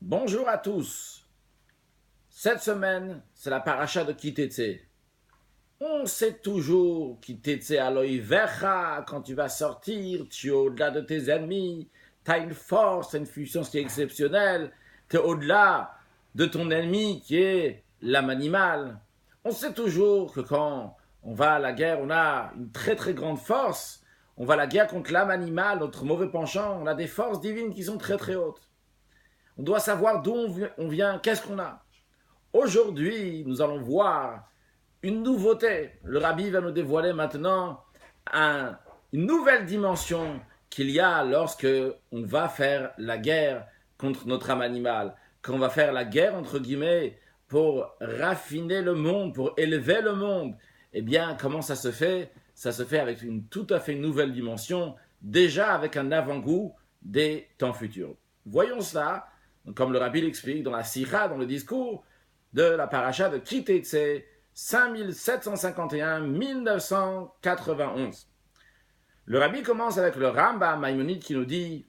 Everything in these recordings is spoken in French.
Bonjour à tous. Cette semaine, c'est la paracha de Ki Teitzei. On sait toujours Ki Teitzei Aloi Vecha, quand tu vas sortir, tu es au-delà de tes ennemis, tu as une force, une puissance qui est exceptionnelle, tu es au-delà de ton ennemi qui est l'âme animale. On sait toujours que quand on va à la guerre, on a une très très grande force. On va à la guerre contre l'âme animale, notre mauvais penchant, on a des forces divines qui sont très très hautes. On doit savoir d'où on vient, qu'est-ce qu'on a. Aujourd'hui, nous allons voir une nouveauté. Le Rabbi va nous dévoiler maintenant une nouvelle dimension qu'il y a lorsque on va faire la guerre contre notre âme animale, quand on va faire la guerre, entre guillemets, pour raffiner le monde, pour élever le monde. Eh bien, comment ça se fait? Ça se fait avec une tout à fait nouvelle dimension, déjà avec un avant-goût des temps futurs. Voyons cela. Donc, comme le Rabbi l'explique dans la Sikha, dans le discours de la paracha de Ki Teitzei, 5751-1991. Le Rabbi commence avec le Rambam Maïmonide qui nous dit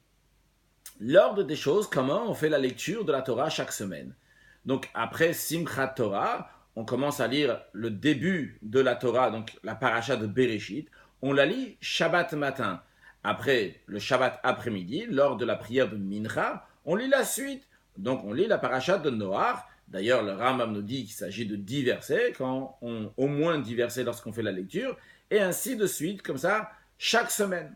l'ordre des choses, comment on fait la lecture de la Torah chaque semaine. Donc après Simchat Torah, on commence à lire le début de la Torah, donc la paracha de Bereshit. On la lit Shabbat matin. Après le Shabbat après-midi, lors de la prière de Mincha, on lit la suite. Donc on lit la paracha de Noach. D'ailleurs, le Rambam nous dit qu'il s'agit de 10 versets, au moins 10 versets lorsqu'on fait la lecture, et ainsi de suite, comme ça, chaque semaine.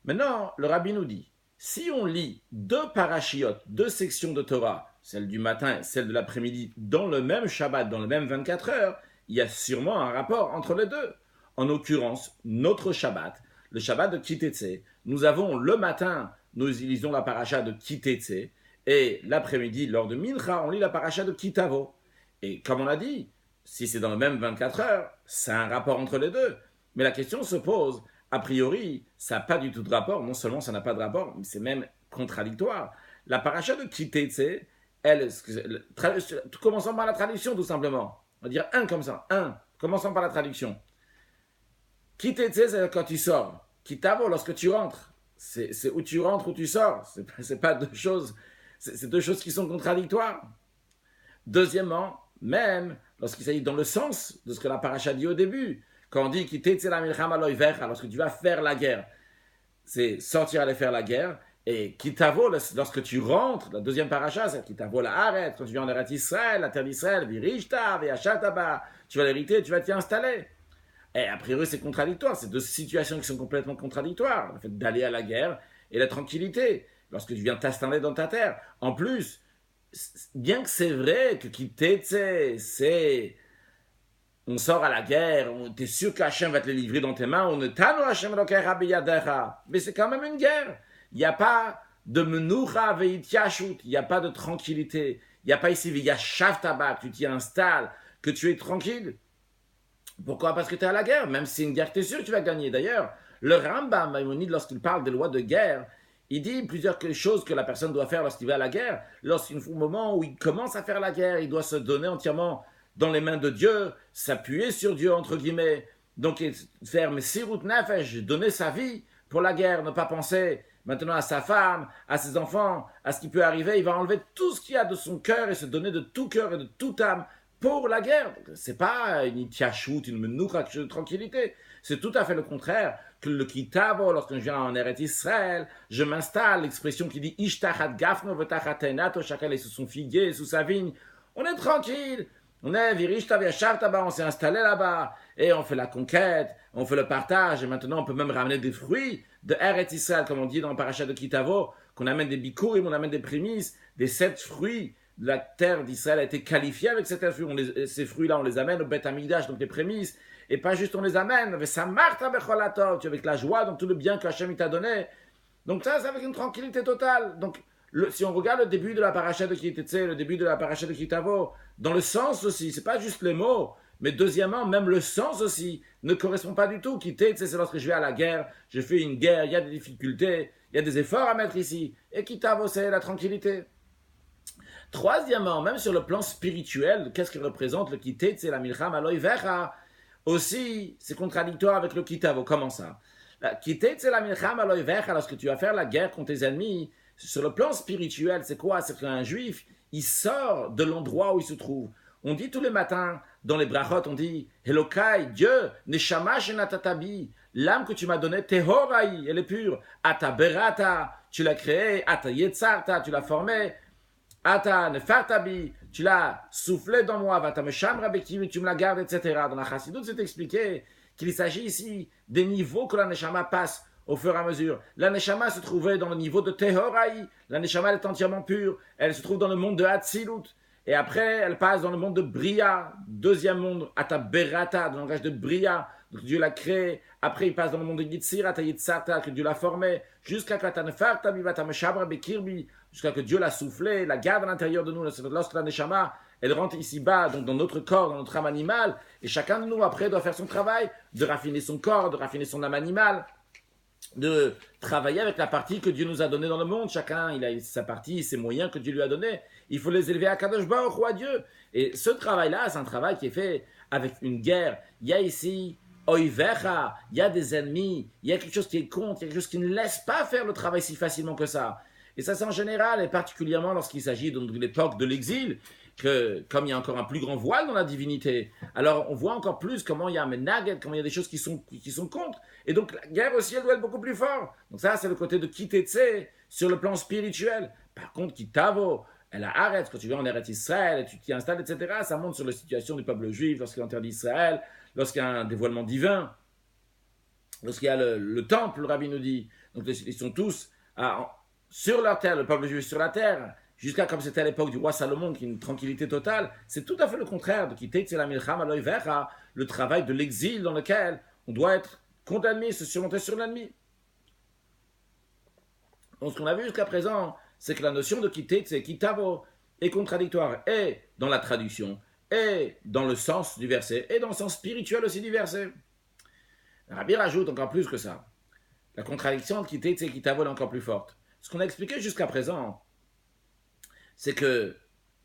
Maintenant, le Rabbi nous dit, si on lit deux parachiotes, deux sections de Torah, celle du matin et celle de l'après-midi, dans le même Shabbat, dans le même 24 heures, il y a sûrement un rapport entre les deux. En l'occurrence, notre Shabbat, le Shabbat de Ki Teitzei, nous avons le matin, nous lisons la paracha de Ki Teitzei, et l'après-midi, lors de Mincha, on lit la paracha de Ki Tavo. Et comme on l'a dit, si c'est dans le même 24 heures, c'est un rapport entre les deux. Mais la question se pose, a priori, ça n'a pas du tout de rapport. Non seulement ça n'a pas de rapport, mais c'est même contradictoire. La paracha de Ki Teitzei, commençons par la traduction tout simplement. On va dire un comme ça, un. Commençons par la traduction. Ki Teitzei, c'est quand tu sors. Ki Tavo, lorsque tu rentres. C'est où tu rentres, où tu sors. C'est pas deux choses. C'est deux choses qui sont contradictoires. Deuxièmement, même lorsqu'il s'agit dans le sens de ce que la paracha dit au début, quand on dit Ki Teitzei la milchama lo ivecha, lorsque tu vas faire la guerre, c'est sortir aller faire la guerre, et Ki Tavo, lorsque tu rentres, la deuxième paracha, c'est Ki Tavo la Haaretz, quand tu viens en Eretz Israël, la terre d'Israël, Virishta, Ve'yashataba, tu vas l'hériter, tu vas t'y installer. Et a priori, c'est contradictoire, c'est deux situations qui sont complètement contradictoires, le fait d'aller à la guerre et la tranquillité, lorsque tu viens t'installer dans ta terre. En plus, bien que c'est vrai que Ki Teitzei, c'est on sort à la guerre, tu es sûr qu'Hachem va te les livrer dans tes mains, on ne tano Hachem lokecha biyadecha, mais c'est quand même une guerre. Il n'y a pas de menucha ve'itiyashut, il n'y a pas de tranquillité, il n'y a pas ici ve'yashavtaba, que tu t'y installes, que tu es tranquille. Pourquoi? Parce que tu es à la guerre, même si c'est une guerre, tu es sûr que tu vas gagner. D'ailleurs, le Rambam Maïmonide, lorsqu'il parle des lois de guerre, il dit plusieurs choses que la personne doit faire lorsqu'il va à la guerre. Au moment où il commence à faire la guerre, il doit se donner entièrement dans les mains de Dieu, s'appuyer sur Dieu, entre guillemets. Donc, faire Messirut Nefesh, donner sa vie pour la guerre, ne pas penser maintenant à sa femme, à ses enfants, à ce qui peut arriver. Il va enlever tout ce qu'il y a de son cœur et se donner de tout cœur et de toute âme pour la guerre. C'est pas une itiachut, une menoucha, de tranquillité. C'est tout à fait le contraire que le Ki Tavo, lorsque je viens en Eretz Israël, je m'installe, l'expression qui dit Ishtachat gafno vetachat tenato, chacun est sous son figuier, sous sa vigne. On est tranquille. On est virishta viashavtaba, on s'est installé là-bas, et on fait la conquête, on fait le partage, et maintenant on peut même ramener des fruits de Eretz Israël, comme on dit dans le parachat de Ki Tavo, qu'on amène des bikurim, on amène des prémices, des 7 fruits. La terre d'Israël a été qualifiée avec ces fruits-là, on les amène au Beth Hamikdash, donc les prémices, et pas juste on les amène, avec sa marta becholatov, avec la joie, donc tout le bien que Hachem t'a donné. Donc ça, c'est avec une tranquillité totale. Donc, si on regarde le début de la paracha de Ki Teitzei, le début de la paracha de Ki Tavo, dans le sens aussi, c'est pas juste les mots, mais deuxièmement, même le sens aussi ne correspond pas du tout. Ki Teitzei, c'est lorsque je vais à la guerre, je fais une guerre, il y a des difficultés, il y a des efforts à mettre ici, et Ki Tavo, c'est la tranquillité. Troisièmement, même sur le plan spirituel, qu'est-ce que représente le Ki Teitzei, la milchama lo ivecha? Aussi, c'est contradictoire avec le Ki Tavo. Comment ça? La Ki Teitzei, la milchama lo ivecha, lorsque tu vas faire la guerre contre tes ennemis, Sur le plan spirituel, c'est quoi? C'est qu'un juif, il sort de l'endroit où il se trouve. On dit tous les matins, dans les brachot, on dit Elokai, Dieu, Neshama Shenatatabi, l'âme que tu m'as donnée, Tehorai, elle est pure. Ata Berata, tu l'as créée. Ata Yetzarta, tu l'as formée. Ata Nefartabi, tu l'as soufflé dans moi. Vata Meshamra Bekim, tu me la gardes, etc. Dans la Chassidut, c'est expliqué qu'il s'agit ici des niveaux que la Neshama passe au fur et à mesure. La Neshama se trouvait dans le niveau de Tehorai. La Neshama est entièrement pure. Elle se trouve dans le monde de Hatzilut. Et après, elle passe dans le monde de Bria, deuxième monde, Ata Berata, dans le langage de Bria, donc Dieu l'a créé. Après, il passe dans le monde de Yitzir, Ata Yitzarta, que Dieu l'a formé, jusqu'à que Dieu l'a soufflé, la garde à l'intérieur de nous. Lorsque la Neshama, elle rentre ici-bas, donc dans notre corps, dans notre âme animale, et chacun de nous, après, doit faire son travail, de raffiner son corps, de raffiner son âme animale, de travailler avec la partie que Dieu nous a donnée dans le monde. Chacun, il a sa partie, ses moyens que Dieu lui a donnés. Il faut les élever à Kadosh Baruch Hu, à Dieu. Et ce travail-là, c'est un travail qui est fait avec une guerre. Il y a ici Oivecha, il y a des ennemis, il y a quelque chose qui est contre, il y a quelque chose qui ne laisse pas faire le travail si facilement que ça. Et ça, c'est en général, et particulièrement lorsqu'il s'agit de l'époque de l'exil, que comme il y a encore un plus grand voile dans la divinité, alors on voit encore plus comment il y a un menaged, comment il y a des choses qui sont contre. Et donc la guerre aussi, elle doit être beaucoup plus forte. Donc ça, c'est le côté de Kitetse sur le plan spirituel. Par contre, Kitavo, elle a arrête, quand tu vas en Eretz Israël, et tu t'y installes, etc., ça montre sur la situation du peuple juif, lorsqu'il interdit Israël, lorsqu'il y a un dévoilement divin, lorsqu'il y a le temple, le rabbi nous dit. Donc ils sont tous sur leur terre, le peuple juif sur la terre, jusqu'à comme c'était à l'époque du roi Salomon, qui est une tranquillité totale. C'est tout à fait le contraire de quitter le travail de l'exil dans lequel on doit être contre l'ennemi, se surmonter sur l'ennemi. Donc ce qu'on a vu jusqu'à présent, c'est que la notion de quitter, c'est kitavo, est contradictoire, et dans la traduction, et dans le sens du verset, et dans le sens spirituel aussi du verset. Rabbi rajoute encore plus que ça. La contradiction entre quitter et kitavo est encore plus forte. Ce qu'on a expliqué jusqu'à présent, c'est qu'il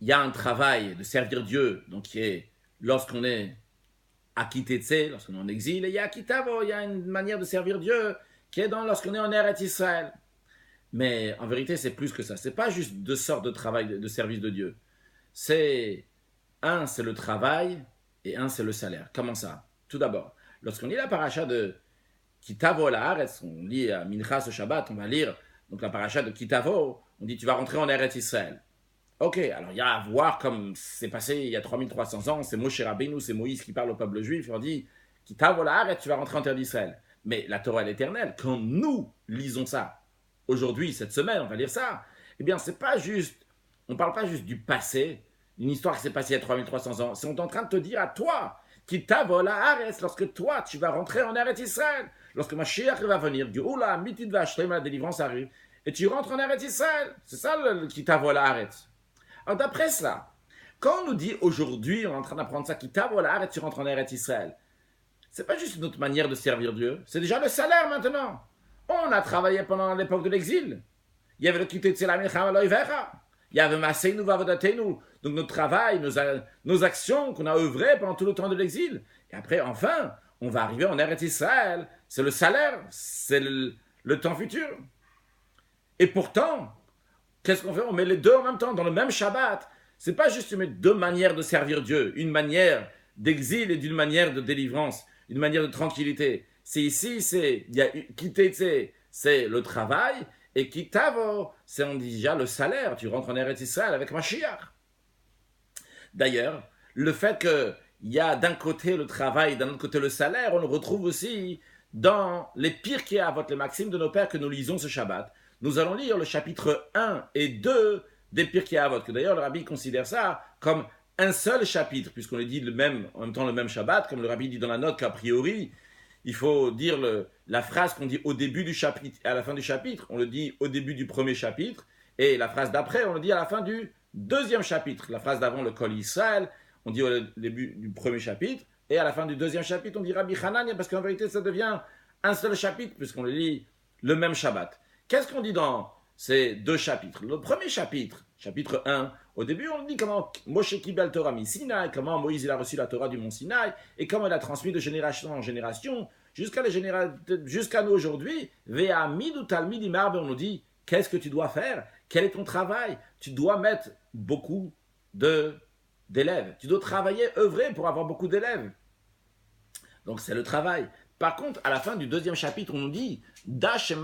y a un travail de servir Dieu, donc qui est lorsqu'on est à Kitetse, lorsqu'on est en exil, et il y a Kitavo, il y a une manière de servir Dieu qui est lorsqu'on est en Eretz Israël. Mais en vérité, c'est plus que ça. C'est pas juste deux sortes de travail, de service de Dieu. C'est le travail, et un, c'est le salaire. Comment ça? Tout d'abord, lorsqu'on lit la paracha de Kitavo la Haaretz, on lit à Minchas au Shabbat, on va lire donc la paracha de Kitavo, on dit tu vas rentrer en Eretz Israël. Ok, alors il y a à voir comme c'est passé il y a 3300 ans, c'est Moshe Rabbeinu, c'est Moïse qui parle au peuple juif, on dit Kitavo la Haaretz, tu vas rentrer en terre d'Israël. Mais la Torah est éternelle, quand nous lisons ça, aujourd'hui, cette semaine, on va lire ça, eh bien c'est pas juste, on ne parle pas juste du passé, une histoire qui s'est passée il y a 3300 ans, c'est on est en train de te dire à toi, Kitavo la Haaretz, lorsque toi tu vas rentrer en Eretz Israël, lorsque Mashiach va venir, Geoula, Mitidva, Shlema, la délivrance arrive, et tu rentres en Eretz Israël. C'est ça le Kitavo la Haaretz. Alors d'après cela, quand on nous dit aujourd'hui, on est en train d'apprendre ça, Kitavo la Haaretz, tu rentres en Eretz Israël, c'est pas juste une autre manière de servir Dieu, c'est déjà le salaire maintenant. On a travaillé pendant l'époque de l'exil. Il y avait le Kitetse la Milchama Loivecha. Il y avait Maseinu Vavodatenu. Donc notre travail, nos actions qu'on a œuvrées pendant tout le temps de l'exil. Et après, enfin, on va arriver en Eretz Israël. C'est le salaire, c'est le temps futur. Et pourtant, qu'est-ce qu'on fait? On met les deux en même temps, dans le même Shabbat. C'est pas juste mettre deux manières de servir Dieu. Une manière d'exil et d'une manière de délivrance. Une manière de tranquillité. C'est ici, Kitetse, c'est le travail. Et Kitavo, c'est on dit déjà le salaire. Tu rentres en Eretz Israël avec Mashiach. D'ailleurs, le fait qu'il y a d'un côté le travail, d'un autre côté le salaire, on le retrouve aussi dans les Pirkei Avot, les maximes de nos pères que nous lisons ce Shabbat. Nous allons lire le chapitre 1 et 2 des Pirkei Avot, que d'ailleurs le Rabbi considère ça comme un seul chapitre, puisqu'on les dit en même temps le même Shabbat, comme le Rabbi dit dans la note qu'a priori, il faut dire la phrase qu'on dit au début du chapitre et à la fin du chapitre, on le dit au début du premier chapitre, et la phrase d'après, on le dit à la fin du deuxième chapitre. La phrase d'avant, le Kol Israël, on dit au début du premier chapitre, et à la fin du deuxième chapitre, on dit Rabbi Hanania, parce qu'en vérité, ça devient un seul chapitre, puisqu'on le lit le même Shabbat. Qu'est-ce qu'on dit dans ces deux chapitres? Le premier chapitre, chapitre 1, au début, on dit comment Moshe Kibel Torah mi Sinaï, comment Moïse il a reçu la Torah du mont Sinaï, et comment il a transmis de génération en génération, jusqu'à nous aujourd'hui, Vea Midou Talmid Imar, on nous dit Qu'est-ce que tu dois faire? Quel est ton travail? Tu dois mettre beaucoup d'élèves. Tu dois travailler, œuvrer pour avoir beaucoup d'élèves. Donc c'est le travail. Par contre, à la fin du deuxième chapitre, on nous dit sache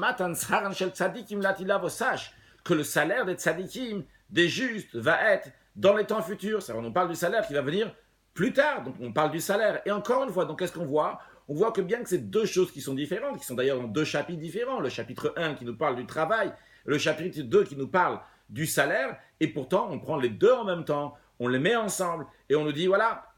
que le salaire des tzadikim, des justes, va être dans les temps futurs. On parle du salaire qui va venir plus tard. Donc on parle du salaire. Et encore une fois, donc qu'est-ce qu'on voit? On voit que bien que c'est deux choses qui sont différentes, qui sont d'ailleurs dans deux chapitres différents, le chapitre 1 qui nous parle du travail, le chapitre 2 qui nous parle du salaire, et pourtant on prend les deux en même temps, on les met ensemble, et on nous dit, voilà,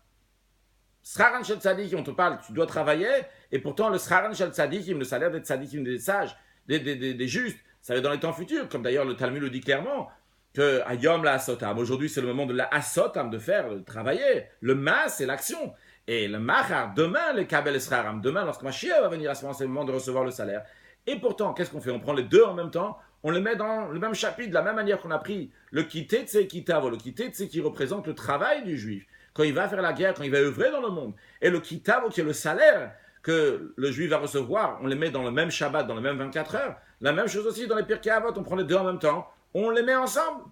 Sraran Shel Tzadikim, on te parle, tu dois travailler, et pourtant le Sraran Shel Tzadikim, le salaire des Tzadikim, des sages, des justes, ça va être dans les temps futurs, comme d'ailleurs le Talmud le dit clairement, que Ayom la Asotam, aujourd'hui c'est le moment de la Asotam, de faire, de travailler, le Mas c'est l'action, et le Mahar, demain le Kabel Sraram, demain lorsque Mashiach va venir à ce moment, c'est le moment de recevoir le salaire. Et pourtant, qu'est-ce qu'on fait? On prend les deux en même temps, on les met dans le même chapitre, de la même manière qu'on a pris le Kitetse Kitavo, le Kitetse qui représente le travail du juif, quand il va faire la guerre, quand il va œuvrer dans le monde, et le Kitavo qui est le salaire que le juif va recevoir, on les met dans le même Shabbat, dans les mêmes 24 heures. La même chose aussi dans les Pirkei Avot, on prend les deux en même temps, on les met ensemble.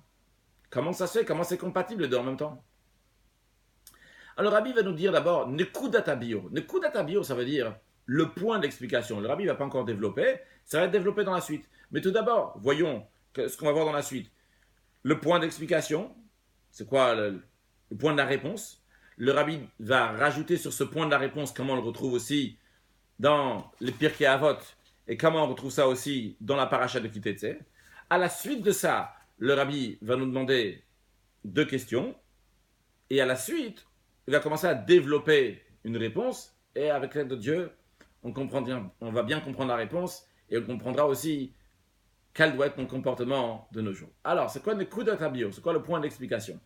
Comment ça se fait? Comment c'est compatible les deux en même temps? Alors Rabbi va nous dire d'abord Nekudat Bio. Nekudat Bio, ça veut dire le point d'explication. Le Rabbi ne va pas encore développer, ça va être développé dans la suite. Mais tout d'abord, voyons ce qu'on va voir dans la suite. Le point d'explication, c'est quoi le point de la réponse? Le Rabbi va rajouter sur ce point de la réponse comment on le retrouve aussi dans les Pirkei Avot et comment on retrouve ça aussi dans la paracha de Kitetse. À la suite de ça, le Rabbi va nous demander deux questions et à la suite, il va commencer à développer une réponse et avec l'aide de Dieu, on va bien comprendre la réponse et on comprendra aussi quel doit être mon comportement de nos jours. Alors, c'est quoi le Nekudat Bio? C'est quoi le point d'explication?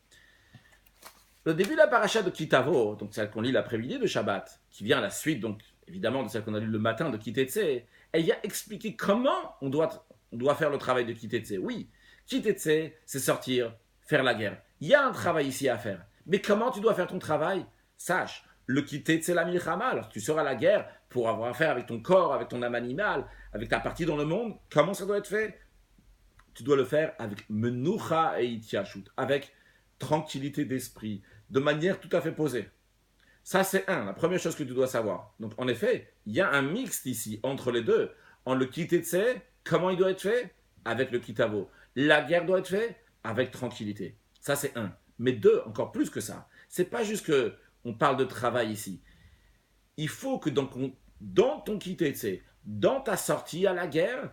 Le début de la paracha de Kitavo, donc celle qu'on lit l'après-midi de Shabbat, qui vient à la suite, donc évidemment de celle qu'on a lu le matin de Kitetse, elle vient expliquer comment on doit faire le travail de Kitetse. Oui, Kitetse, c'est sortir, faire la guerre. Il y a un travail ici à faire. Mais comment tu dois faire ton travail? Sache, le Kitetse la milchama, alors tu seras à la guerre pour avoir affaire avec ton corps, avec ton âme animale, avec ta partie dans le monde. Comment ça doit être fait? Tu dois le faire avec menucha et itiashut, avec tranquillité d'esprit, de manière tout à fait posée. Ça, c'est la première chose que tu dois savoir. Donc, en effet, il y a un mixte ici entre les deux. En le kitetse, comment il doit être fait? Avec le kitavo. La guerre doit être faite avec tranquillité. Ça, c'est Mais deux, encore plus que ça. C'est pas juste que on parle de travail ici. Il faut que dans ton kitetse, dans ta sortie à la guerre,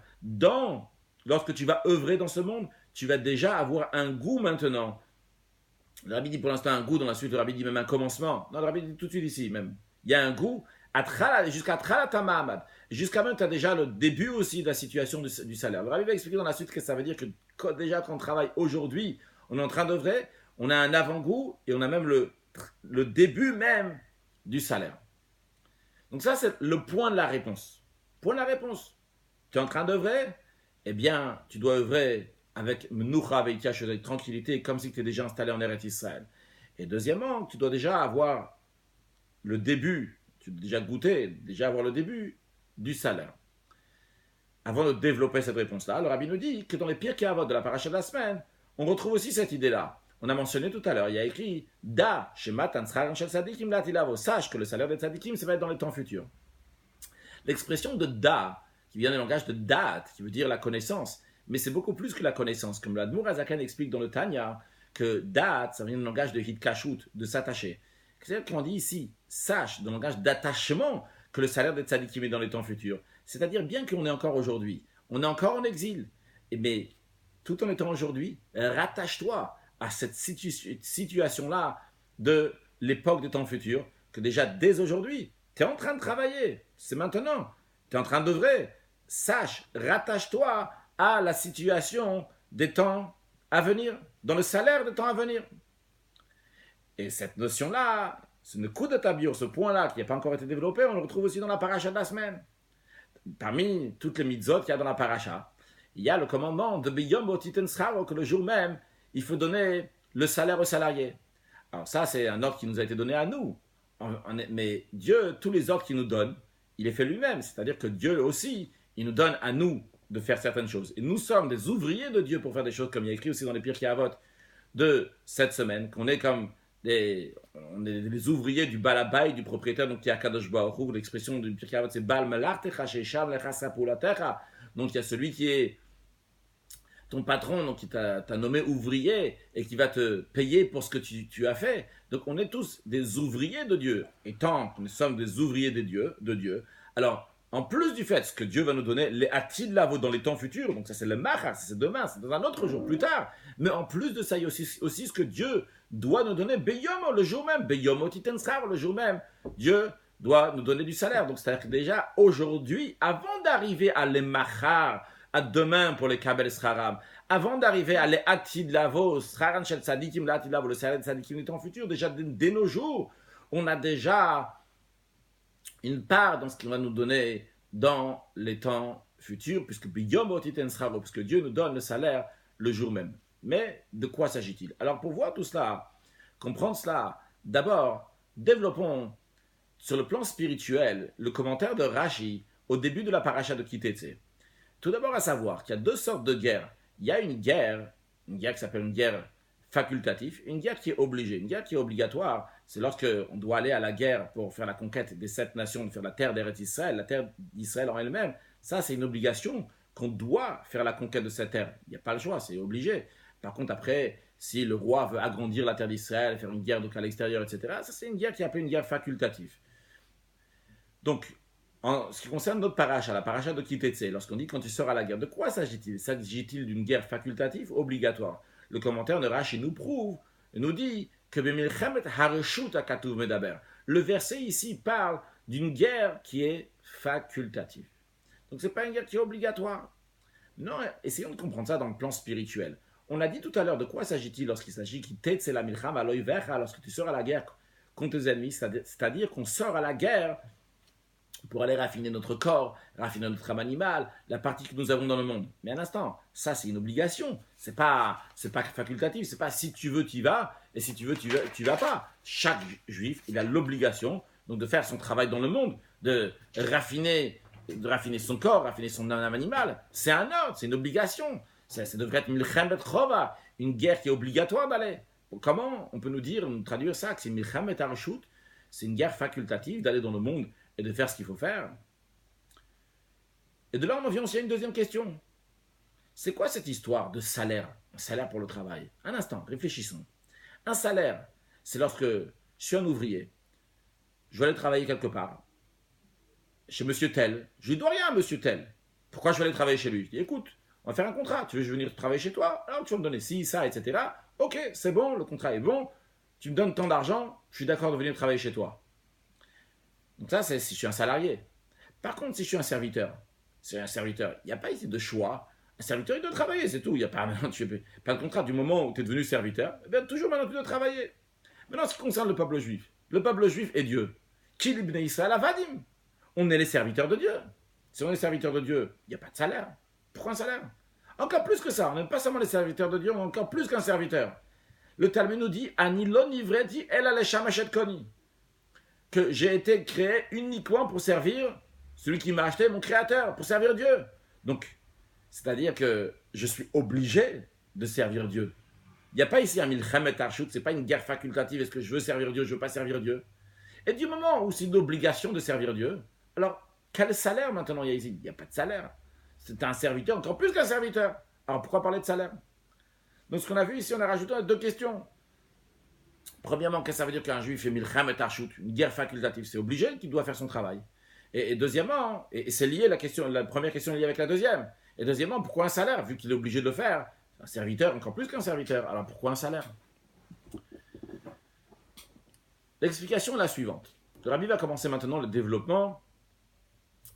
lorsque tu vas œuvrer dans ce monde, tu vas déjà avoir un goût maintenant. Le Rabbi dit pour l'instant un goût, dans la suite le Rabbi dit même un commencement. Non, le Rabbi dit tout de suite ici même. Il y a un goût jusqu'à Tralatama Ahmad. Jusqu'à même tu as déjà le début aussi de la situation du salaire. Le Rabbi va expliquer dans la suite que ça veut dire que déjà quand on travaille aujourd'hui, on est en train d'œuvrer, on a un avant-goût et on a même le début même du salaire. Donc ça c'est le point de la réponse. Point de la réponse. Tu es en train d'œuvrer, eh bien tu dois œuvrer avec Menucha, avec tranquillité, comme si tu es déjà installé en Eretz Israël. Et deuxièmement, tu dois déjà avoir le début, tu dois déjà goûter, déjà avoir le début du salaire. Avant de développer cette réponse-là, le Rabbi nous dit que dans les Pirkei Avot de la paracha de la semaine, on retrouve aussi cette idée-là. On a mentionné tout à l'heure, il y a écrit Da, Shema Tanzrar Shel Tzadikim Latilavo. Sache que le salaire des Tzadikim, ça va être dans les temps futurs. L'expression de Da, qui vient du langage de Da'at, qui veut dire la connaissance, mais c'est beaucoup plus que la connaissance. Comme l'Admour Azaken explique dans le Tanya, que Da'at, ça vient du langage de Hitkashut, de s'attacher. C'est-à-dire qu'on dit ici, sache, dans le langage d'attachement, que le salaire des tzadikim est dans les temps futurs. C'est-à-dire, bien qu'on est encore aujourd'hui, on est encore en exil, mais tout en étant aujourd'hui, rattache-toi à cette situation-là de l'époque des temps futurs, que déjà dès aujourd'hui, tu es en train de travailler, c'est maintenant, tu es en train d'œuvrer. Sache, rattache-toi à la situation des temps à venir, dans le salaire des temps à venir. Et cette notion-là, ce Nekudat Bio, ce point-là qui n'a pas encore été développé, on le retrouve aussi dans la paracha de la semaine. Parmi toutes les mitzvot qu'il y a dans la paracha, il y a le commandement de Biyom Otiten Sraro, que le jour même, il faut donner le salaire aux salariés. Alors ça, c'est un ordre qui nous a été donné à nous. Mais Dieu, tous les ordres qu'il nous donne, il les fait lui-même. C'est-à-dire que Dieu aussi, il nous donne à nous de faire certaines choses. Et nous sommes des ouvriers de Dieu pour faire des choses, comme il y a écrit aussi dans les Pirkei Avot de cette semaine, qu'on est comme on est les ouvriers du balabay, du propriétaire, donc il y a Kadosh Baruch Hu, l'expression du Pirkei Avot, c'est Bal Melartecha Sheisham Lecha Sapulatecha. Donc il y a celui qui est ton patron, donc qui t'a nommé ouvrier et qui va te payer pour ce que tu as fait. Donc on est tous des ouvriers de Dieu. Et tant que nous sommes des ouvriers de Dieu, alors en plus du fait que Dieu va nous donner les Atid Lavo dans les temps futurs, donc ça c'est le Mahar, c'est demain, c'est dans un autre jour plus tard, mais en plus de ça, il y a aussi ce que Dieu doit nous donner Beyomo, le jour même, Beyomo Titensrar, le jour même. Dieu doit nous donner du salaire. Donc c'est-à-dire que déjà aujourd'hui, avant d'arriver à les Mahar, à demain pour les Kabel Sraram, avant d'arriver à les Atid Lavo, Sraran Shel Tzadikim, l'Atid Lavo, le salaire de Tzadikim des temps futurs, déjà dès nos jours, on a déjà une part dans ce qu'il va nous donner dans les temps futurs, puisque Dieu nous donne le salaire le jour même. Mais de quoi s'agit-il? Alors pour voir tout cela, comprendre cela, d'abord, développons sur le plan spirituel le commentaire de Rashi au début de la paracha de Kitetse. Tout d'abord à savoir qu'il y a deux sortes de guerres. Il y a une guerre qui s'appelle une guerre facultative, une guerre qui est obligée. Une guerre qui est obligatoire, c'est lorsque on doit aller à la guerre pour faire la conquête des 7 nations, de faire la terre d'Eretz Israël, la terre d'Israël en elle-même. Ça, c'est une obligation qu'on doit faire la conquête de cette terre. Il n'y a pas le choix, c'est obligé. Par contre, après, si le roi veut agrandir la terre d'Israël, faire une guerre donc à l'extérieur, etc., ça, c'est une guerre qui est appelée une guerre facultative. Donc, en ce qui concerne notre paracha, la paracha de Kitetse, lorsqu'on dit quand tu sors à la guerre, de quoi s'agit-il? S'agit-il d'une guerre facultative ou obligatoire? Le commentaire de Rashi nous prouve, nous dit que le verset ici parle d'une guerre qui est facultative. Donc ce n'est pas une guerre qui est obligatoire. Non, essayons de comprendre ça dans le plan spirituel. On a dit tout à l'heure de quoi s'agit-il lorsqu'il s'agit lorsque tu sors à la guerre contre tes ennemis, c'est-à-dire qu'on sort à la guerre pour aller raffiner notre corps, raffiner notre âme animale, la partie que nous avons dans le monde. Mais un instant, ça c'est une obligation, c'est pas facultatif, c'est pas si tu veux tu y vas, et si tu veux tu vas pas. Chaque juif, il a l'obligation donc de faire son travail dans le monde, de raffiner son corps, raffiner son âme animale. C'est un ordre, c'est une obligation. Ça devrait être milchem chova, une guerre qui est obligatoire d'aller. Comment on peut nous traduire ça, que c'est milchem et arshut, c'est une guerre facultative d'aller dans le monde et de faire ce qu'il faut faire. Et de là, on en vient aussi à une deuxième question. C'est quoi cette histoire de salaire? Un salaire pour le travail. Un instant, réfléchissons. Un salaire, c'est lorsque je suis un ouvrier, je vais aller travailler quelque part, chez monsieur tel, je lui dois rien à monsieur tel. Pourquoi je vais aller travailler chez lui? Je dis, écoute, on va faire un contrat, tu veux venir travailler chez toi? Alors tu vas me donner ci, ça, etc. Ok, c'est bon, le contrat est bon, tu me donnes tant d'argent, je suis d'accord de venir travailler chez toi. Donc ça, c'est si je suis un salarié. Par contre, si je suis un serviteur, il n'y a pas ici de choix. Un serviteur, il doit travailler, c'est tout. Il n'y a pas, pas de contrat. Du moment où tu es devenu serviteur, eh bien, toujours maintenant tu dois travailler. Maintenant, ce qui concerne le peuple juif est Dieu. Qui l'ibn Israël avadim? On est les serviteurs de Dieu. Si on est serviteur de Dieu, il n'y a pas de salaire. Pourquoi un salaire? Encore plus que ça. On n'est pas seulement les serviteurs de Dieu, on est encore plus qu'un serviteur. Le Talmud nous dit Anilon ivreti el alesham achet koni, que j'ai été créé uniquement pour servir celui qui m'a acheté, mon créateur, pour servir Dieu. Donc, c'est-à-dire que je suis obligé de servir Dieu. Il n'y a pas ici un milchem et arshut, ce n'est pas une guerre facultative, est-ce que je veux servir Dieu, je ne veux pas servir Dieu. Et du moment où c'est une obligation de servir Dieu, alors quel salaire maintenant il y a ici? Il n'y a pas de salaire. C'est un serviteur, encore plus qu'un serviteur. Alors pourquoi parler de salaire? Donc ce qu'on a vu ici, on a rajouté deux questions. Premièrement, qu'est-ce que ça veut dire qu'un juif est milchem et arshut, une guerre facultative? C'est obligé qu'il doit faire son travail. Et deuxièmement, et c'est lié, la première question est liée avec la deuxième. Et deuxièmement, pourquoi un salaire? Vu qu'il est obligé de le faire, un serviteur, encore plus qu'un serviteur. Alors pourquoi un salaire? L'explication est la suivante. Le Rabbi va commencer maintenant le développement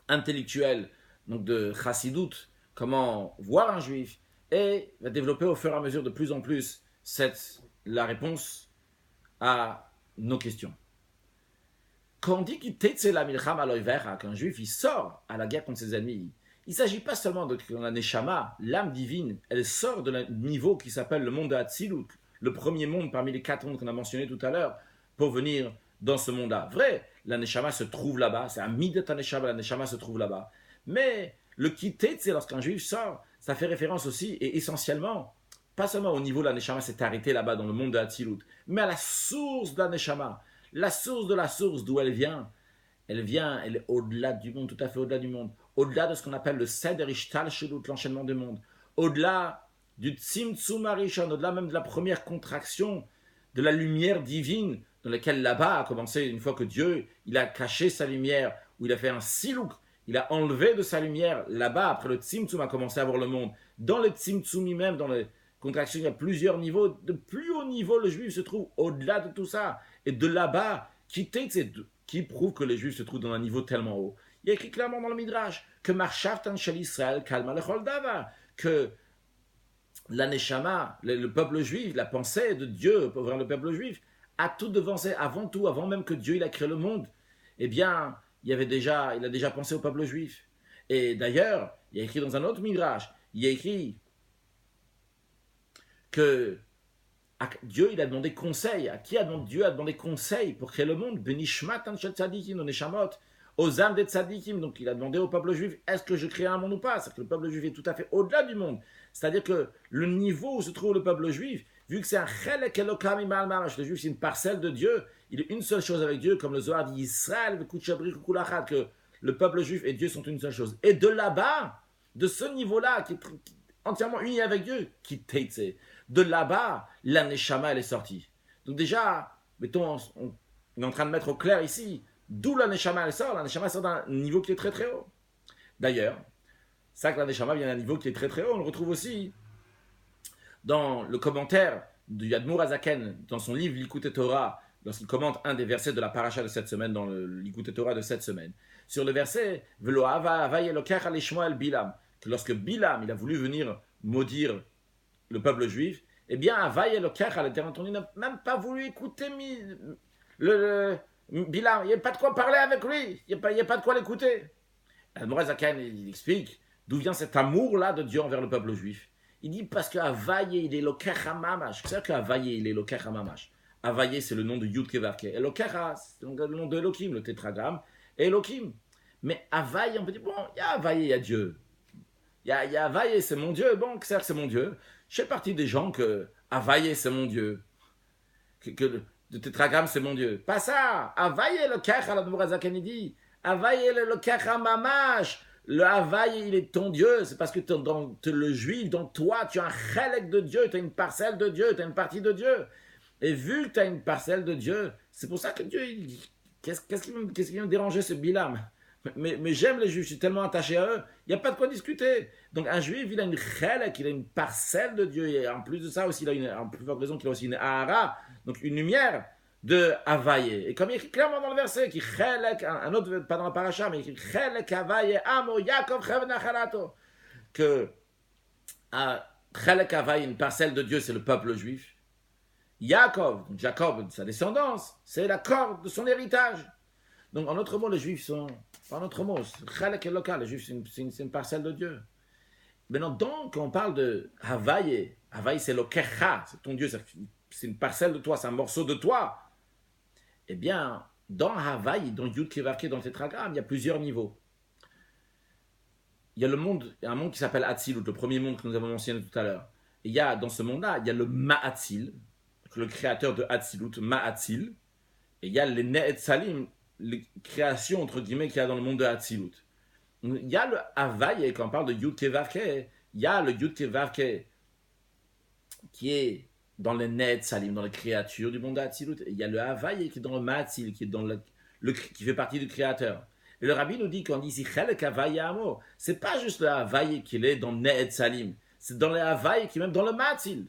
intellectuel donc de Chassidut, comment voir un juif, et va développer au fur et à mesure de plus en plus la réponse à nos questions. Quand on dit qu'un juif il sort à la guerre contre ses ennemis, il ne s'agit pas seulement de la neshama, l'âme divine, elle sort de niveau qui s'appelle le monde de Hatzilut, le premier monde parmi les 4 mondes qu'on a mentionnés tout à l'heure, pour venir dans ce monde-là. Vrai, la neshama se trouve là-bas, c'est un midat neshama, la neshama se trouve là-bas. Mais Le quitter, c'est lorsqu'un juif sort, ça fait référence aussi et essentiellement, pas seulement au niveau de la Neshama, c'est arrêté là-bas dans le monde de Hatzilut, mais à la source de la Neshama, la source de la source d'où elle est au-delà du monde, tout à fait au-delà du monde, au-delà de ce qu'on appelle le Seder Ishtalshelut, l'enchaînement du monde, au-delà du Tzimtzum Arishon, au-delà même de la première contraction de la lumière divine, dans laquelle là-bas a commencé une fois que Dieu, il a caché sa lumière, où il a fait un silouk, il a enlevé de sa lumière, là-bas, après le Tzimtzum a commencé à voir le monde. Dans le Tzimtzum lui-même, dans les contractions, il y a plusieurs niveaux. De plus haut niveau, le juif se trouve au-delà de tout ça. Et de là-bas, qui prouve que les juifs se trouvent dans un niveau tellement haut. Il y a écrit clairement dans le Midrash que Marshaftan Shel Israël kalma lechol davar, que la Neshama, le peuple juif, la pensée de Dieu envers le peuple juif, a tout devancé, avant tout, avant même que Dieu il a créé le monde. Eh bien, il a déjà pensé au peuple juif. Et d'ailleurs, il y a écrit dans un autre Midrash, il y a écrit que Dieu il a demandé conseil. À qui Dieu a demandé conseil pour créer le monde? Benishmat anshel tzadikim, neshamot, aux âmes des tzadikim. Donc il a demandé au peuple juif, est-ce que je crée un monde ou pas? C'est-à-dire que le peuple juif est tout à fait au-delà du monde. C'est-à-dire que le niveau où se trouve le peuple juif, vu que c'est un chelek elokam imal mamash, le juif c'est une parcelle de Dieu, il est une seule chose avec Dieu, comme le Zohar dit Israël, que le peuple juif et Dieu sont une seule chose. Et de là-bas, de ce niveau-là, qui est entièrement uni avec Dieu, qui teitse, de là-bas, la Neshama elle est sortie. Donc déjà, mettons, on est en train de mettre au clair ici, d'où la Neshama elle sort d'un niveau qui est très très haut. D'ailleurs, ça que la Neshama vient d'un niveau qui est très très haut, on le retrouve aussi dans le commentaire du Yadmour Azaken, dans son livre Likutei Torah, lorsqu'il commente un des versets de la paracha de cette semaine, dans le Likutei Torah de cette semaine, sur le verset Velo hava Elokecha lishmoa el Bilam, que lorsque Bilam il a voulu venir maudire le peuple juif, eh bien Hava Elokecha, l'Éternel n'a même pas voulu écouter Bilam, il n'y a pas de quoi parler avec lui, il n'y a pas de quoi l'écouter. Yadmour Azaken il explique d'où vient cet amour-là de Dieu envers le peuple juif. Il dit parce que Havaye, il est Elokecha mamash. C'est-à-dire que Havaye, il est Elokecha mamash. Havaye, c'est le nom de Yud Kevavke. Elokecha, c'est le nom de Elohim, le tétragramme, Elohim. Mais Havaye, on peut dire, bon, il y a Havaye, il y a Dieu. Il y a Havaye, c'est mon Dieu. Bon, c'est-à-dire que c'est mon Dieu. Je fais partie des gens que Havaye, c'est mon Dieu. Que le tétragramme, c'est mon Dieu. Pas ça. Havaye, Elokecha, la Nourazaken, il dit. Havaye, Elokecha mamash. Le Havaï, il est ton Dieu, c'est parce que le juif, dans toi, tu as un chelek de Dieu, tu as une parcelle de Dieu, tu as une partie de Dieu. Et vu que tu as une parcelle de Dieu, c'est pour ça que Dieu, qu'est-ce qui vient me déranger ce Bilam? Mais j'aime les juifs, je suis tellement attaché à eux, il n'y a pas de quoi discuter. Donc un juif, il a une chelek, il a une parcelle de Dieu, et en plus de ça aussi, il a en plus forte raison qu'il a aussi une ahara, donc une lumière de Havaïe. Et comme il écrit clairement dans le verset, qui chelek, un autre, pas dans la paracha, mais il écrit chelek Havaïe amo Yaakov chevnachalato, que chelek Havaïe, une parcelle de Dieu, c'est le peuple juif. Yaakov, donc Jacob, sa descendance, c'est la corde de son héritage. Donc en autre mot, les juifs sont, en autre mot, chelek est local, les juifs c'est une parcelle de Dieu. Maintenant, donc, quand on parle de Havaïe, Havaïe c'est l'okecha, c'est ton Dieu, c'est une parcelle de toi, c'est un morceau de toi. Eh bien, dans Havaï, dans Yud Kevavke, dans le tétragramme, il y a plusieurs niveaux. Il y a un monde qui s'appelle Hatzilut, le premier monde que nous avons mentionné tout à l'heure. Et il y a, dans ce monde-là, il y a le Ma'atzil, le créateur de Hatzilut, Ma'atzil. Et il y a les Ne'etzalim, les créations, entre guillemets, qu'il y a dans le monde de Hatzilut. Il y a le Havaï, et quand on parle de Yud Kevavke, il y a le Yud Kevavke qui est dans les Ne'etzalim, dans les créatures du monde d'Hatzilut. Il y a le Havaï qui est dans le Ma'atzil, qui est dans qui fait partie du créateur. Et le Rabbi nous dit, quand on dit ici Chelek Havaï Amo, c'est pas juste le Havaï qui est dans Ne'etzalim, c'est dans le Havaï qui est même dans le Ma'atzil.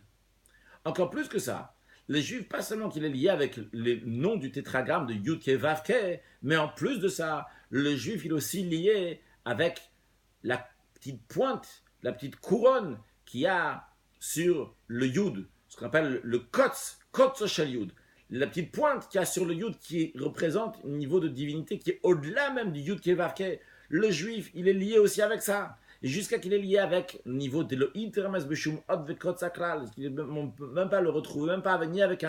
Encore plus que ça, les Juifs, pas seulement qu'il est lié avec les noms du tétragramme de Yud Kevavke, mais en plus de ça, le Juif il est aussi lié avec la petite pointe, la petite couronne qu'il y a sur le Yud, ce qu'on appelle le Kotz Shel Yud. La petite pointe qu'il y a sur le Yud qui représente un niveau de divinité qui est au-delà même du Yud Kevavke. Le Juif, il est lié aussi avec ça. Et jusqu'à qu'il est lié avec le niveau de l'Elohim Teremes Beshum Od Vekot Sakral, on ne peut même pas le retrouver, même pas ni avec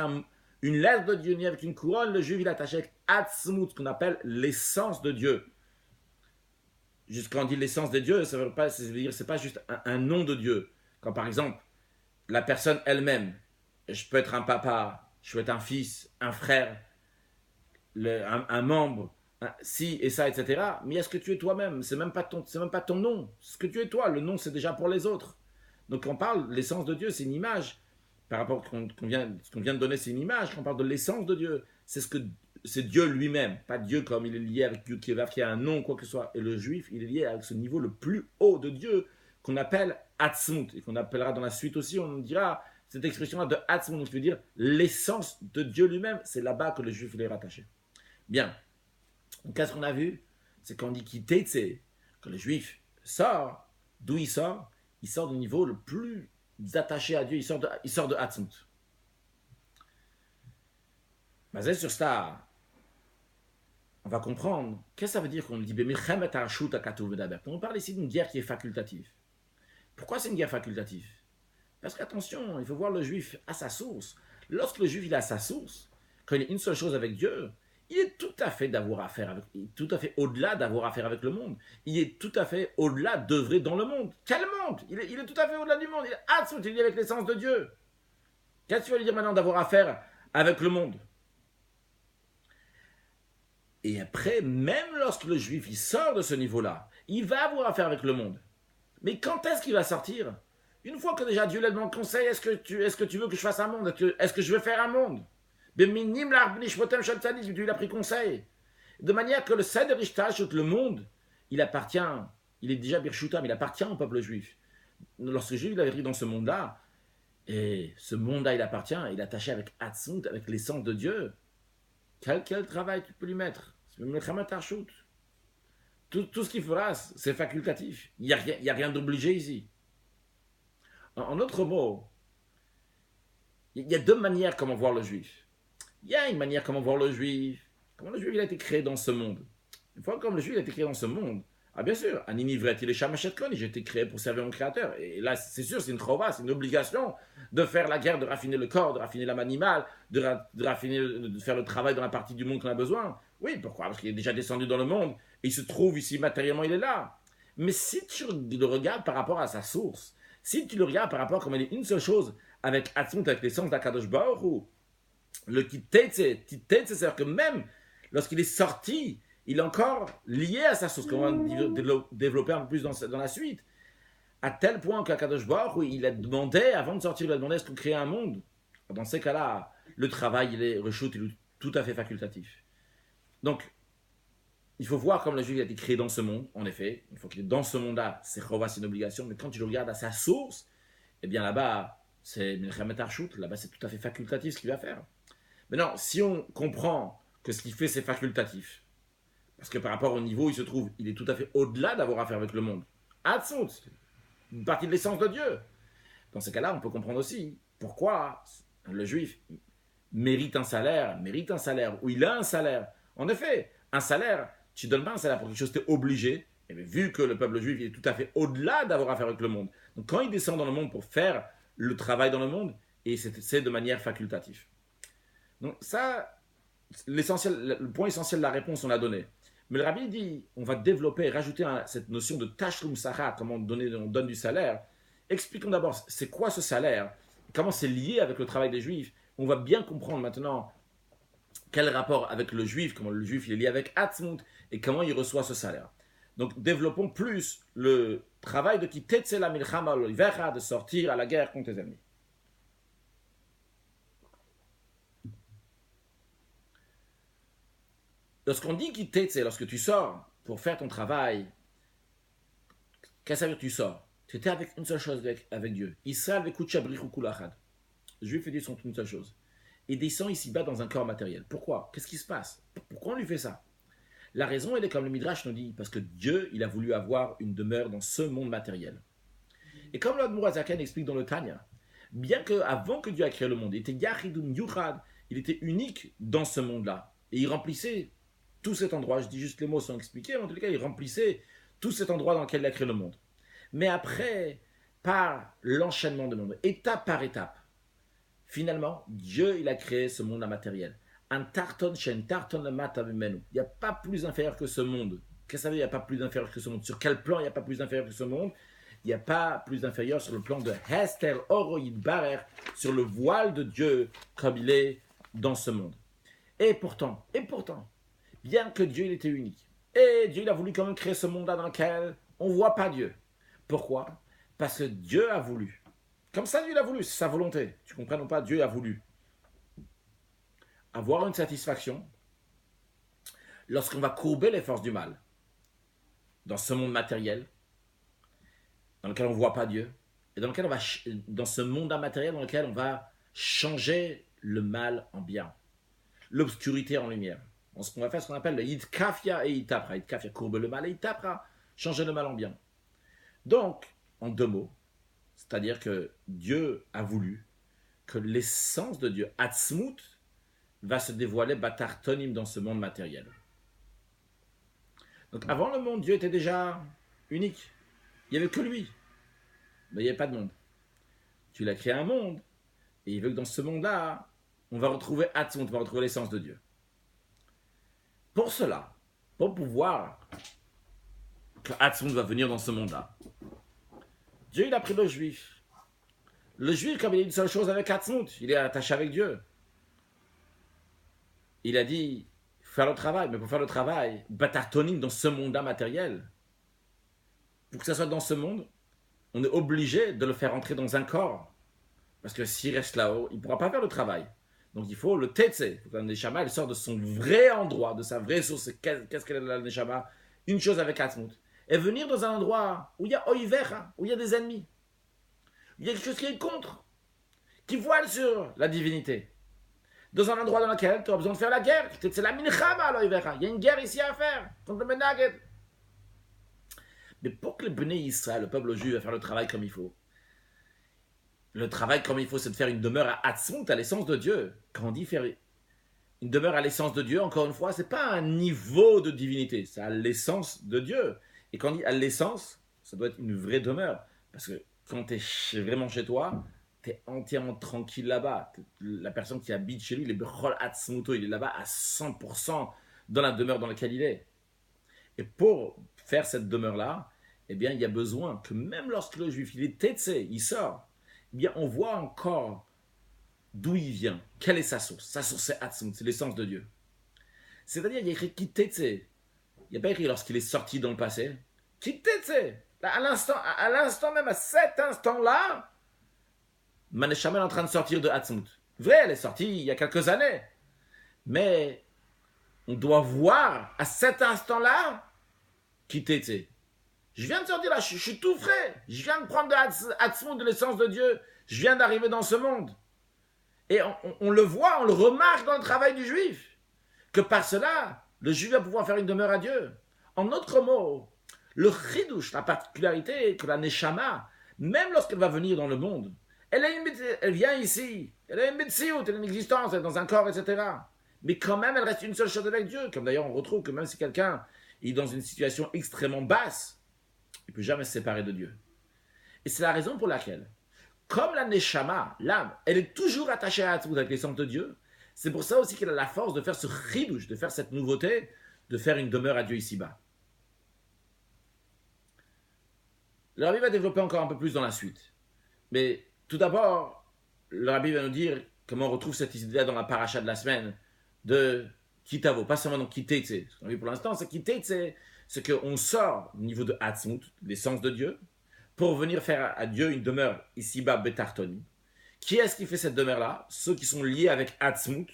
une lettre de Dieu, ni avec une couronne. Le Juif, il est attaché avec Atzmut, ce qu'on appelle l'essence de Dieu. juste quand on dit l'essence de Dieu, ça veut dire c'est pas juste un nom de Dieu. Quand par exemple, la personne elle-même, je peux être un papa, je peux être un fils, un frère, un membre, si et ça, etc. Mais est-ce que tu es toi-même? C'est même pas ton nom. Ce que tu es toi, le nom c'est déjà pour les autres. Donc quand on parle de l'essence de Dieu, c'est une image. Par rapport à ce qu'on vient de donner, c'est une image. Quand on parle de l'essence de Dieu, c'est Dieu lui-même, pas Dieu comme il est lié avec Dieu qui a un nom, quoi que ce soit. Et le juif, il est lié avec ce niveau le plus haut de Dieu qu'on appelle Atzmut, et qu'on appellera dans la suite aussi, on dira cette expression-là de Atzmut, qui veut dire l'essence de Dieu lui-même. C'est là-bas que le juif il est rattaché. Bien. Donc, qu'est-ce qu'on a vu? C'est qu'on dit Kitetse, que le juif sort. D'où il sort? Il sort du niveau le plus attaché à Dieu, il sort de Atzmut. Basé sur ça, on va comprendre qu'est-ce que ça veut dire qu'on dit on parle ici d'une guerre qui est facultative. Pourquoi c'est une guerre facultative? Parce qu'attention, il faut voir le juif à sa source. Lorsque le juif il est à sa source, quand il y a une seule chose avec Dieu, il est tout à fait d'avoir affaire avec, tout à fait au-delà d'avoir affaire avec le monde. Il est tout à fait au-delà d'œuvrer dans le monde. Quel monde? Il est tout à fait au-delà du monde. Il est absolument lié avec l'essence de Dieu. Qu'est-ce que tu vas lui dire maintenant d'avoir affaire avec le monde? Et après, même lorsque le juif il sort de ce niveau-là, il va avoir affaire avec le monde. Mais quand est-ce qu'il va sortir? Une fois que déjà Dieu lui demande conseil, est-ce que tu veux que je fasse un monde? Est-ce que je veux faire un monde? Dieu il a pris conseil. De manière que le Seder Ishtash, le monde, il appartient, il est déjà Birshutam, il appartient au peuple juif. Lorsque le juif il arrive dans ce monde-là, et ce monde-là il appartient, il est attaché avec Atzmut, avec l'essence de Dieu. Quel travail tu peux lui mettre? Tout ce qu'il fera, c'est facultatif. Il n'y a rien d'obligé ici. En d'autres mots, il y a deux manières comment voir le juif. Il y a une manière comment voir le juif. Comment le juif il a été créé dans ce monde. Une fois comme le juif il a été créé dans ce monde, ah bien sûr, un inivret, il est Shamachet Kon, j'ai été créé pour servir mon créateur. Et là, c'est sûr, c'est une chova, c'est une obligation de faire la guerre, de raffiner le corps, de raffiner l'âme animale, de faire le travail dans la partie du monde qu'on a besoin. Oui, pourquoi? Parce qu'il est déjà descendu dans le monde, et il se trouve ici matériellement, il est là. Mais si tu le regardes par rapport à sa source, si tu le regardes par rapport à comme il est une seule chose, avec Atzmut, avec l'essence d'Akadosh Baruch Hu, le Kitetse, c'est-à-dire que même lorsqu'il est sorti, il est encore lié à sa source, qu'on va développer un peu plus dans la suite, à tel point qu'Akadosh Baruch Hu, il a demandé, avant de sortir, il a demandé est-ce qu'on crée un monde? Dans ces cas-là, le travail, il est reshoot, il est tout à fait facultatif. Donc, il faut voir comme le juif a été créé dans ce monde, en effet, une fois qu'il est dans ce monde-là, c'est chova, c'est une obligation, mais quand tu le regardes à sa source, eh bien là-bas, c'est Milchemet Arshut, là-bas c'est tout à fait facultatif ce qu'il va faire. Maintenant, si on comprend que ce qu'il fait c'est facultatif, parce que par rapport au niveau où il se trouve, il est tout à fait au-delà d'avoir affaire avec le monde. Atzmut, une partie de l'essence de Dieu. Dans ces cas-là, on peut comprendre aussi pourquoi le juif mérite un salaire, ou il a un salaire. En effet, un salaire, tu ne donnes pas un salaire pour quelque chose, tu es obligé. Et vu que le peuple juif il est tout à fait au-delà d'avoir affaire avec le monde. Donc quand il descend dans le monde pour faire le travail dans le monde, et c'est de manière facultative. Donc ça, le point essentiel de la réponse, on l'a donné. Mais le rabbi dit, on va développer, rajouter cette notion de tashlum sahar, comment on donne du salaire. Expliquons d'abord, c'est quoi ce salaire? Comment c'est lié avec le travail des juifs? On va bien comprendre maintenant quel rapport avec le juif, comment le juif il est lié avec Atzmut, et comment il reçoit ce salaire. Donc développons plus le travail de qui Tetzela Milchama l'Olivera, de sortir à la guerre contre tes ennemis. Lorsqu'on dit quitter, c'est lorsque tu sors pour faire ton travail, qu'est-ce que ça veut dire tu sors? Tu étais avec une seule chose avec Dieu. Israël avec Kuchabrichukulachad. Le juif et Dieu sont une seule chose. Et descend ici-bas dans un corps matériel. Pourquoi? Qu'est-ce qui se passe? Pourquoi on lui fait ça? La raison, elle est comme le Midrash nous dit, parce que Dieu, il a voulu avoir une demeure dans ce monde matériel. Et comme l'Admour Azaken explique dans le Tanya, bien qu'avant que Dieu a créé le monde, il était Yachidun Yuchad, il était unique dans ce monde-là. Et il remplissait tout cet endroit, je dis juste les mots sans expliquer, mais en tout cas, il remplissait tout cet endroit dans lequel il a créé le monde. Mais après, par l'enchaînement de monde, étape par étape, finalement, Dieu, il a créé ce monde matériel. Un tarton shen, tarton le mat avimenu. Il n'y a pas plus inférieur que ce monde. Qu'est-ce que ça veut dire, il n'y a pas plus d'inférieur que ce monde? Sur quel plan il n'y a pas plus d'inférieur que ce monde? Il n'y a pas plus d'inférieur sur le plan de Hester Oroïd Barer, sur le voile de Dieu, comme il est dans ce monde. Et pourtant, bien que Dieu il était unique, et Dieu il a voulu quand même créer ce monde-là dans lequel on ne voit pas Dieu. Pourquoi? Parce que Dieu a voulu. Comme ça, Dieu l'a voulu, c'est sa volonté. Tu comprends ou pas? Dieu a voulu avoir une satisfaction lorsqu'on va courber les forces du mal dans ce monde matériel, dans lequel on ne voit pas Dieu, et dans lequel on va, dans ce monde immatériel dans lequel on va changer le mal en bien, l'obscurité en lumière. Ce qu'on va faire, ce qu'on appelle le Yitkafia et Itapra. Yitkafia courbe le mal et Itapra changer le mal en bien. Donc, en deux mots, c'est-à-dire que Dieu a voulu que l'essence de Dieu, Atzmut, va se dévoiler Batartonim dans ce monde matériel. Donc avant le monde, Dieu était déjà unique. Il n'y avait que lui. Mais il n'y avait pas de monde. Tu l'as créé un monde, et il veut que dans ce monde-là, on va retrouver Atzmut, on va retrouver l'essence de Dieu. Pour cela, pour pouvoir que Atzmut va venir dans ce monde-là, Dieu il a pris le juif. Le juif, comme il a une seule chose avec Atzmut, il est attaché avec Dieu. Il a dit, faire le travail, mais pour faire le travail, Batartonim dans ce monde-là matériel, pour que ça soit dans ce monde, on est obligé de le faire entrer dans un corps. Parce que s'il reste là-haut, il ne pourra pas faire le travail. Donc il faut le tetse. Il faut que la neshama elle sort de son vrai endroit, de sa vraie source. Qu'est-ce qu'elle est la neshama? Une chose avec Atzmut. Et venir dans un endroit où il y a oivera, où il y a des ennemis. Il y a quelque chose qui est contre, qui voile sur la divinité. Dans un endroit dans lequel tu as besoin de faire la guerre. C'est la minchama, l'oivera. Il y a une guerre ici à faire contre le Menaged. Mais pour que le Bnei Israël, le peuple juif, va faire le travail comme il faut, le travail comme il faut, c'est de faire une demeure à Atzmut, à l'essence de Dieu. Quand on dit faire une demeure à l'essence de Dieu, encore une fois, c'est pas un niveau de divinité, c'est à l'essence de Dieu. Et quand on dit à l'essence, ça doit être une vraie demeure. Parce que quand tu es vraiment chez toi, tu es entièrement tranquille là-bas. La personne qui habite chez lui, il est Bechol Atzmuto, il est là-bas à 100% dans la demeure dans laquelle il est. Et pour faire cette demeure-là, eh bien, il y a besoin que même lorsque le juif, il est tétsé, il sort, eh bien, on voit encore d'où il vient, quelle est sa source. Sa source, c'est Atzmut, c'est l'essence de Dieu. C'est-à-dire, il y a écrit qui tétsé. Il n'y a pas écrit lorsqu'il est sorti dans le passé. Qui tétsé. À l'instant même, à cet instant-là, Maneshama est en train de sortir de Atzmut. Vrai, elle est sortie il y a quelques années. Mais on doit voir à cet instant-là qui t'était. Je viens de sortir là, je suis tout frais. Je viens de prendre de Atzmut, de l'essence de Dieu. Je viens d'arriver dans ce monde. Et on le voit, on le remarque dans le travail du juif. Que par cela, le juif va pouvoir faire une demeure à Dieu. En d'autres mots, le chidouche, la particularité est que la neshama, même lorsqu'elle va venir dans le monde, elle vient ici, elle a une médecine, elle a une existence, elle est dans un corps, etc. Mais quand même, elle reste une seule chose avec Dieu. Comme d'ailleurs, on retrouve que même si quelqu'un est dans une situation extrêmement basse, il ne peut jamais se séparer de Dieu. Et c'est la raison pour laquelle, comme la neshama, l'âme, elle est toujours attachée à tout avec l'essence de Dieu, c'est pour ça aussi qu'elle a la force de faire ce chidouche, de faire cette nouveauté, de faire une demeure à Dieu ici-bas. Le Rabbi va développer encore un peu plus dans la suite. Mais tout d'abord, le Rabbi va nous dire comment on retrouve cette idée-là dans la paracha de la semaine de Kitavo, pas seulement dans Kitetse. Ce qu'on a vu pour l'instant, c'est Kitetse, c'est qu'on sort au niveau de Atzmut, l'essence de Dieu, pour venir faire à Dieu une demeure ici-bas, Betartoni. Qui est-ce qui fait cette demeure-là? Ceux qui sont liés avec Atzmut,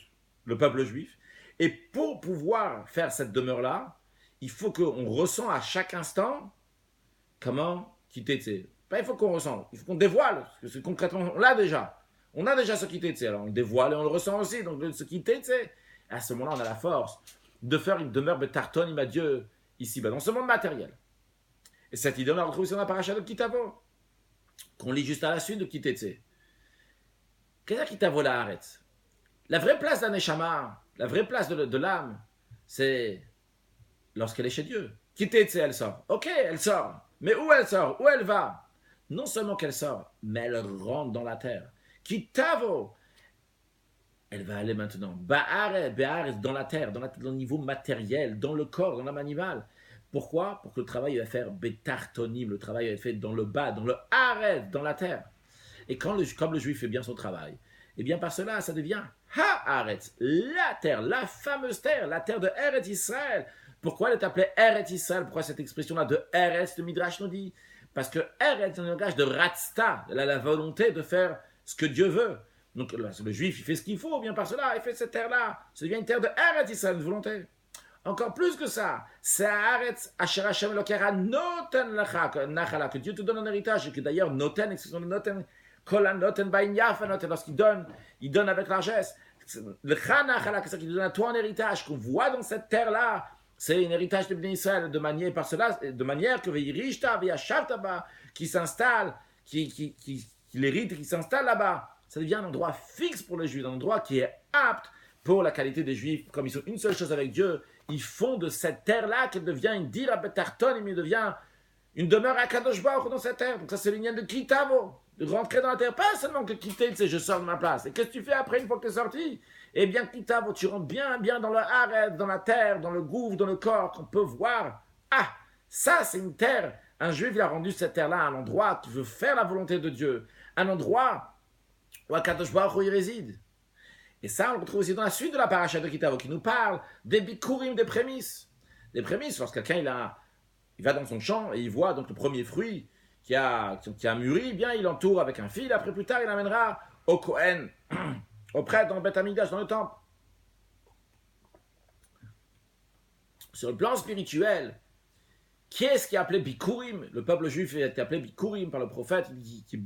le peuple juif. Et pour pouvoir faire cette demeure-là, il faut qu'on ressent à chaque instant comment Kitetse. Pas il faut qu'on ressent, il faut qu'on dévoile, parce que concrètement, on l'a déjà. On a déjà ce Kitetse, alors on le dévoile et on le ressent aussi. Donc ce Kitetse, à ce moment-là, on a la force de faire une demeure Betartoni à Dieu ici-bas, dans ce monde matériel. Et cette idée, on la retrouve aussi dans la paracha de Kitavo, qu'on lit juste à la suite de Kitetse. Qu'est-ce que Kitavo la arrête? La vraie place d'un Neshama, la vraie place de l'âme, c'est lorsqu'elle est chez Dieu. Kitetse, elle sort. Ok, elle sort. Mais où elle sort? Où elle va? Non seulement qu'elle sort, mais elle rentre dans la terre. Kitavo, elle va aller maintenant. Ba'aret, dans la terre, dans le niveau matériel, dans le corps, dans l'âme animale. Pourquoi? Pour que le travail va faire betartonim, le travail va être fait dans le bas, dans le haret, dans la terre. Et comme le juif fait bien son travail, et bien par cela, ça devient ha-haret, la terre, la fameuse terre, la terre de Eretz Israël. Pourquoi elle est appelée Eretz Israël? Pourquoi cette expression-là de Eretz, le Midrash nous dit? Parce que Eretz est un langage de Ratzta, elle a la volonté de faire ce que Dieu veut. Donc le juif, il fait ce qu'il faut, bien par cela, il fait cette terre-là. Ça devient une terre de Eretz Israël, une volonté. Encore plus que ça, c'est Haaretz Asher Hashem Elokera Noten Lecha Nachala, que Dieu te donne un héritage, et que d'ailleurs Noten, expression de Noten, Kolan Noten Bain Yafa Noten, lorsqu'il donne avec largesse. Lecha Nachala, que c'est qu'il donne à toi un héritage, qu'on voit dans cette terre-là, c'est un héritage de Bnei Israël, de manière que Veirishta, Veyashavtaba, qui s'installe, qui l'hérite, qui s'installe là-bas. Ça devient un endroit fixe pour les Juifs, un endroit qui est apte pour la qualité des Juifs, comme ils sont une seule chose avec Dieu. Ils font de cette terre-là qu'elle devient une dira betarton, mais devient une demeure à Kadosh Baruch dans cette terre. Donc ça, c'est le lien de kitavo, de rentrer dans la terre. Pas seulement que quitter, tu sais, je sors de ma place. Et qu'est-ce que tu fais après, une fois que tu es sorti? Eh bien, kitavo, tu rentres bien dans le haret, dans la terre, dans le gouffre, dans le corps, qu'on peut voir. Ah, ça, c'est une terre. Un juif, il a rendu cette terre-là un endroit qui veut faire la volonté de Dieu. Un endroit où Kadosh Baruch il réside. Et ça, on le retrouve aussi dans la suite de la paracha de Kitavo, qui nous parle des bikurim, des prémices. Des prémices, lorsque quelqu'un il va dans son champ et il voit donc le premier fruit qui a mûri, bien il l'entoure avec un fil, après plus tard il l'amènera au Kohen, au prêtre dans le Beth Amikdash, dans le temple. Sur le plan spirituel, qui est-ce qui est appelé bikurim? Le peuple juif est appelé bikurim par le prophète, qui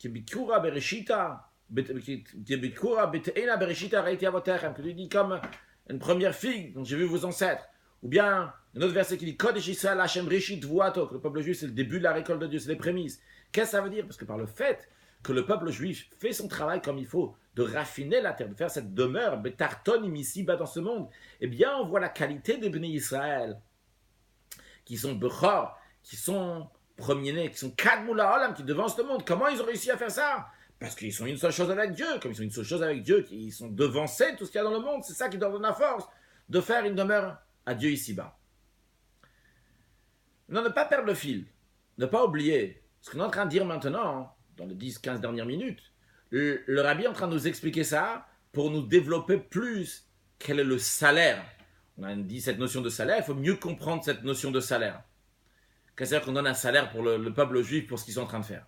bikura bereshita, que tu dis comme une première figue dont j'ai vu vos ancêtres, ou bien un autre verset qui dit Kodesh Israël Hashem Rishit Vuato, que le peuple juif c'est le début de la récolte de Dieu, c'est les prémices. Qu'est-ce que ça veut dire? Parce que par le fait que le peuple juif fait son travail comme il faut, de raffiner la terre, de faire cette demeure betartonim ici-bas dans ce monde, eh bien on voit la qualité des bénis Israël, qui sont bechor, qui sont premiers-nés, qui sont kadmoula olam, qui devancent le monde. Comment ils ont réussi à faire ça? Parce qu'ils sont une seule chose avec Dieu, comme ils sont une seule chose avec Dieu, ils sont devancés tout ce qu'il y a dans le monde, c'est ça qui leur donne la force de faire une demeure à Dieu ici-bas. Non, ne pas perdre le fil, ne pas oublier ce qu'on est en train de dire maintenant, dans les 10-15 dernières minutes. Le rabbi est en train de nous expliquer ça pour nous développer plus quel est le salaire. On a dit cette notion de salaire, il faut mieux comprendre cette notion de salaire. C'est-à-dire qu'on donne un salaire pour le peuple juif pour ce qu'ils sont en train de faire.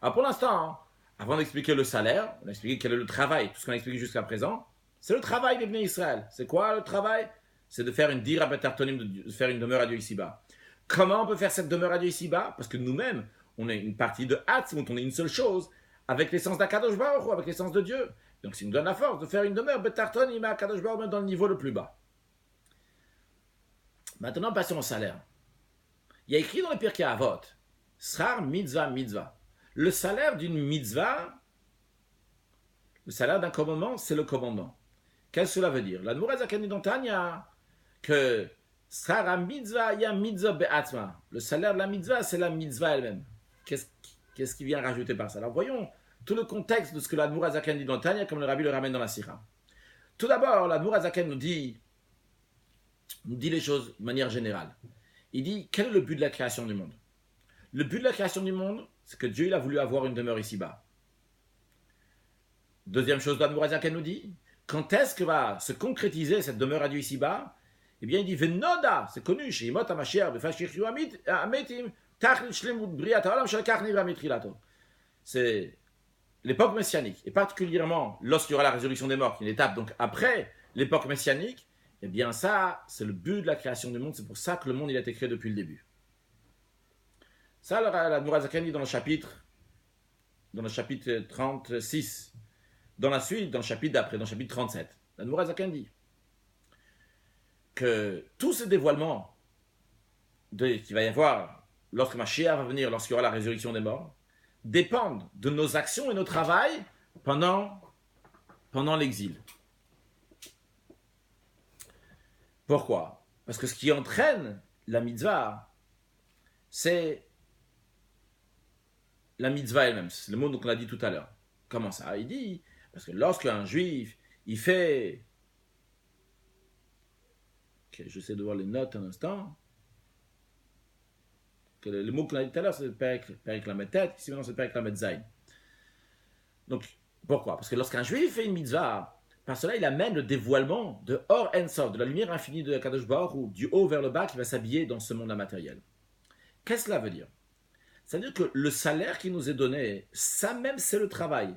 Alors pour l'instant, avant d'expliquer le salaire, on a expliqué quel est le travail. Tout ce qu'on a expliqué jusqu'à présent, c'est le travail des Bnei Israël. C'est quoi le travail? C'est de faire une dira betartonim, de faire une demeure à Dieu ici-bas. Comment on peut faire cette demeure à Dieu ici-bas? Parce que nous-mêmes, on est une partie de Hatzmut, on est une seule chose, avec l'essence d'Akadosh Baruch Hu, avec l'essence de Dieu. Donc ça nous donne la force de faire une demeure betartonim à Akadosh Baruch Hu dans le niveau le plus bas. Maintenant, passons au salaire. Il y a écrit dans le Pirkei Avot, Srar mitzvah mitzvah. Le salaire d'une mitzvah, le salaire d'un commandement, c'est le commandement. Qu'est-ce que cela veut dire? L'Admor HaZaken dit dans Tanya que Srar mitzvah ya mitzvah be'atzma. Le salaire de la mitzvah, c'est la mitzvah elle-même. Qu'est-ce qui vient rajouter par ça? Alors voyons tout le contexte de ce que l'Admor HaZaken dit dans Tanya, comme le Rabbi le ramène dans la Sira. Tout d'abord, l'Admor HaZaken nous dit les choses de manière générale. Il dit, quel est le but de la création du monde? Le but de la création du monde, c'est que Dieu il a voulu avoir une demeure ici-bas. Deuxième chose, l'Admor HaZaken nous dit, quand est-ce que va se concrétiser cette demeure à Dieu ici-bas? Eh bien, il dit, Venoda, c'est connu, chez Imot HaMashiach, Befashir Ametim, Tachlit Shlemut Briat Haolam Shalkach Nivra Mitrilato. C'est l'époque messianique, et particulièrement lorsqu'il y aura la résurrection des morts, qui est une étape donc après l'époque messianique. Eh bien ça, c'est le but de la création du monde, c'est pour ça que le monde il a été créé depuis le début. Ça, l'Admor HaZaken dit dans le chapitre 36, dans la suite, dans le chapitre d'après, dans le chapitre 37. L'Admor HaZaken dit que tous ces dévoilements qu'il va y avoir lorsque Mashiach va venir, lorsqu'il y aura la résurrection des morts, dépendent de nos actions et nos travail pendant l'exil. Pourquoi? Parce que ce qui entraîne la mitzvah, c'est la mitzvah elle-même. C'est le mot qu'on a dit tout à l'heure. Comment ça? Il dit, parce que lorsqu'un juif, il fait... Okay, j'essaie de voir les notes un instant. Le mot qu'on a dit tout à l'heure, c'est Perek Lamed Tet, ici maintenant c'est Perek Lamed Zayin. Donc, pourquoi? Parce que lorsqu'un juif fait une mitzvah, par cela il amène le dévoilement de Or Ensof, de la lumière infinie de Kadosh Baruch Hu, du haut vers le bas qui va s'habiller dans ce monde immatériel. Qu'est-ce que cela veut dire? Ça veut dire que le salaire qui nous est donné, ça même c'est le travail.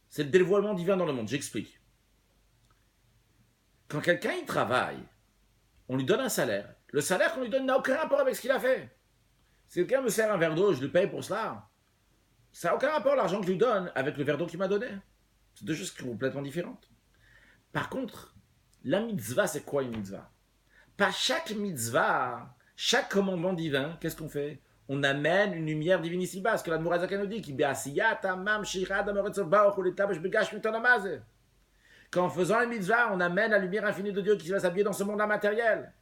C'est le dévoilement divin dans le monde. J'explique. Quand quelqu'un il travaille, on lui donne un salaire. Le salaire qu'on lui donne n'a aucun rapport avec ce qu'il a fait. Si quelqu'un me sert un verre d'eau, je lui paye pour cela. Ça n'a aucun rapport l'argent que je lui donne avec le verre d'eau qu'il m'a donné. C'est deux choses complètement différentes. Par contre, la mitzvah, c'est quoi une mitzvah? Pas chaque mitzvah, chaque commandement divin, qu'est-ce qu'on fait? On amène une lumière divine ici-bas. Ce que l'Admour HaZaken nous dit, qu'en faisant une mitzvah, on amène la lumière infinie de Dieu qui va s'habiller dans ce monde immatériel.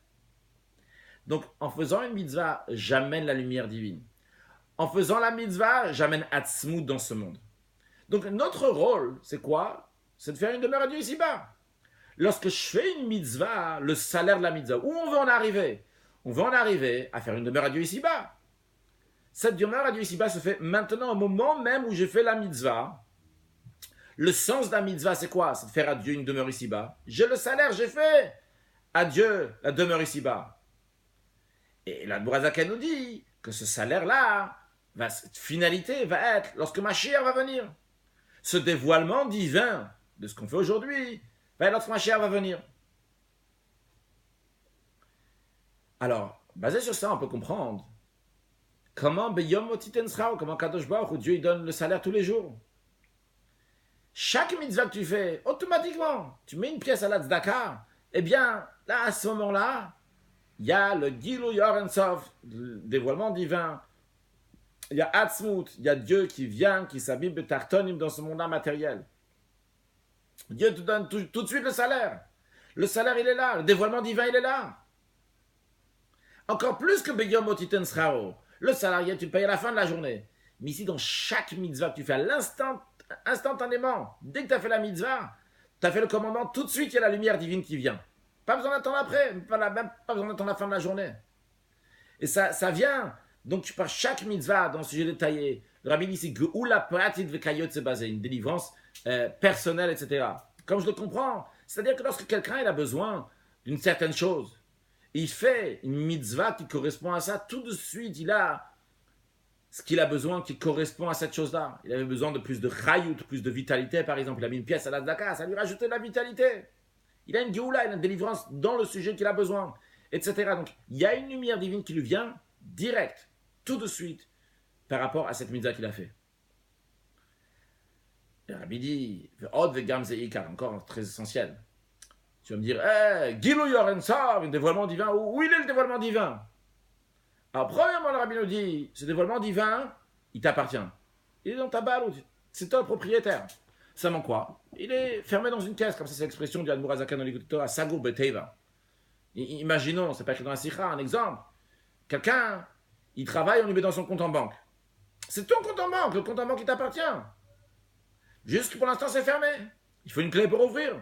Donc, en faisant une mitzvah, j'amène la lumière divine. En faisant la mitzvah, j'amène Atzmut dans ce monde. Donc, notre rôle, c'est quoi? C'est de faire une demeure à Dieu ici-bas. Lorsque je fais une mitzvah, le salaire de la mitzvah, où on veut en arriver? On veut en arriver à faire une demeure à Dieu ici-bas. Cette demeure à Dieu ici-bas se fait maintenant, au moment même où j'ai fait la mitzvah. Le sens de la mitzvah, c'est quoi? C'est de faire à Dieu une demeure ici-bas. J'ai le salaire, j'ai fait à Dieu la demeure ici-bas. Et l'Admour HaZaken nous dit que ce salaire-là, cette finalité va être lorsque Mashiach va venir. Ce dévoilement divin de ce qu'on fait aujourd'hui va être lorsque Mashiach va venir. Alors, basé sur ça, on peut comprendre comment Beyom Otiten Srao, comment Kadosh Baruch Hu, Dieu il donne le salaire tous les jours. Chaque mitzvah que tu fais, automatiquement, tu mets une pièce à la tzedaka, eh bien, là, à ce moment-là, il y a le Gilui Or Ensof, le dévoilement divin. Il y a Atzmut, il y a Dieu qui vient, qui s'habille betartonim dans ce monde matériel. Dieu te donne tout de suite le salaire. Le salaire, il est là. Le dévoilement divin, il est là. Encore plus que Beyom Otiten Srao. Le salarié, tu le payes à la fin de la journée. Mais ici, dans chaque mitzvah que tu fais à l'instant, instantanément, dès que tu as fait la mitzvah, tu as fait le commandement, tout de suite, il y a la lumière divine qui vient. Pas besoin d'attendre après, même pas besoin d'attendre la fin de la journée. Et ça vient, donc par chaque mitzvah, dans ce sujet détaillé, le rabbi dit ici, Geoula Pratit Vekayot se basé, une délivrance personnelle, etc. Comme je le comprends, c'est-à-dire que lorsque quelqu'un il a besoin d'une certaine chose, il fait une mitzvah qui correspond à ça, tout de suite, il a ce qu'il a besoin qui correspond à cette chose-là. Il avait besoin de plus de chayut, plus de vitalité, par exemple. Il a mis une pièce à la tzedaka, ça lui rajoutait de la vitalité. Il a une geoula, il a une délivrance dans le sujet qu'il a besoin, etc. Donc, il y a une lumière divine qui lui vient direct, tout de suite, par rapport à cette mitzvah qu'il a fait. Le rabbi dit, encore très essentiel. Tu vas me dire, Gilou Yorensov, un dévoilement divin. Où il est le dévoilement divin? Alors, premièrement, le rabbi nous dit, ce dévoilement divin, il t'appartient. Il est dans ta balle, c'est toi le propriétaire. Seulement quoi? Il est fermé dans une caisse, comme ça c'est l'expression du Admour HaZaken dans l'Écoute Torah, Sagur Beteva. Imaginons, c'est pas écrit dans la Sikha, un exemple. Quelqu'un, il travaille, on lui met dans son compte en banque. C'est ton compte en banque, le compte en banque qui t'appartient. Juste que pour l'instant c'est fermé. Il faut une clé pour ouvrir.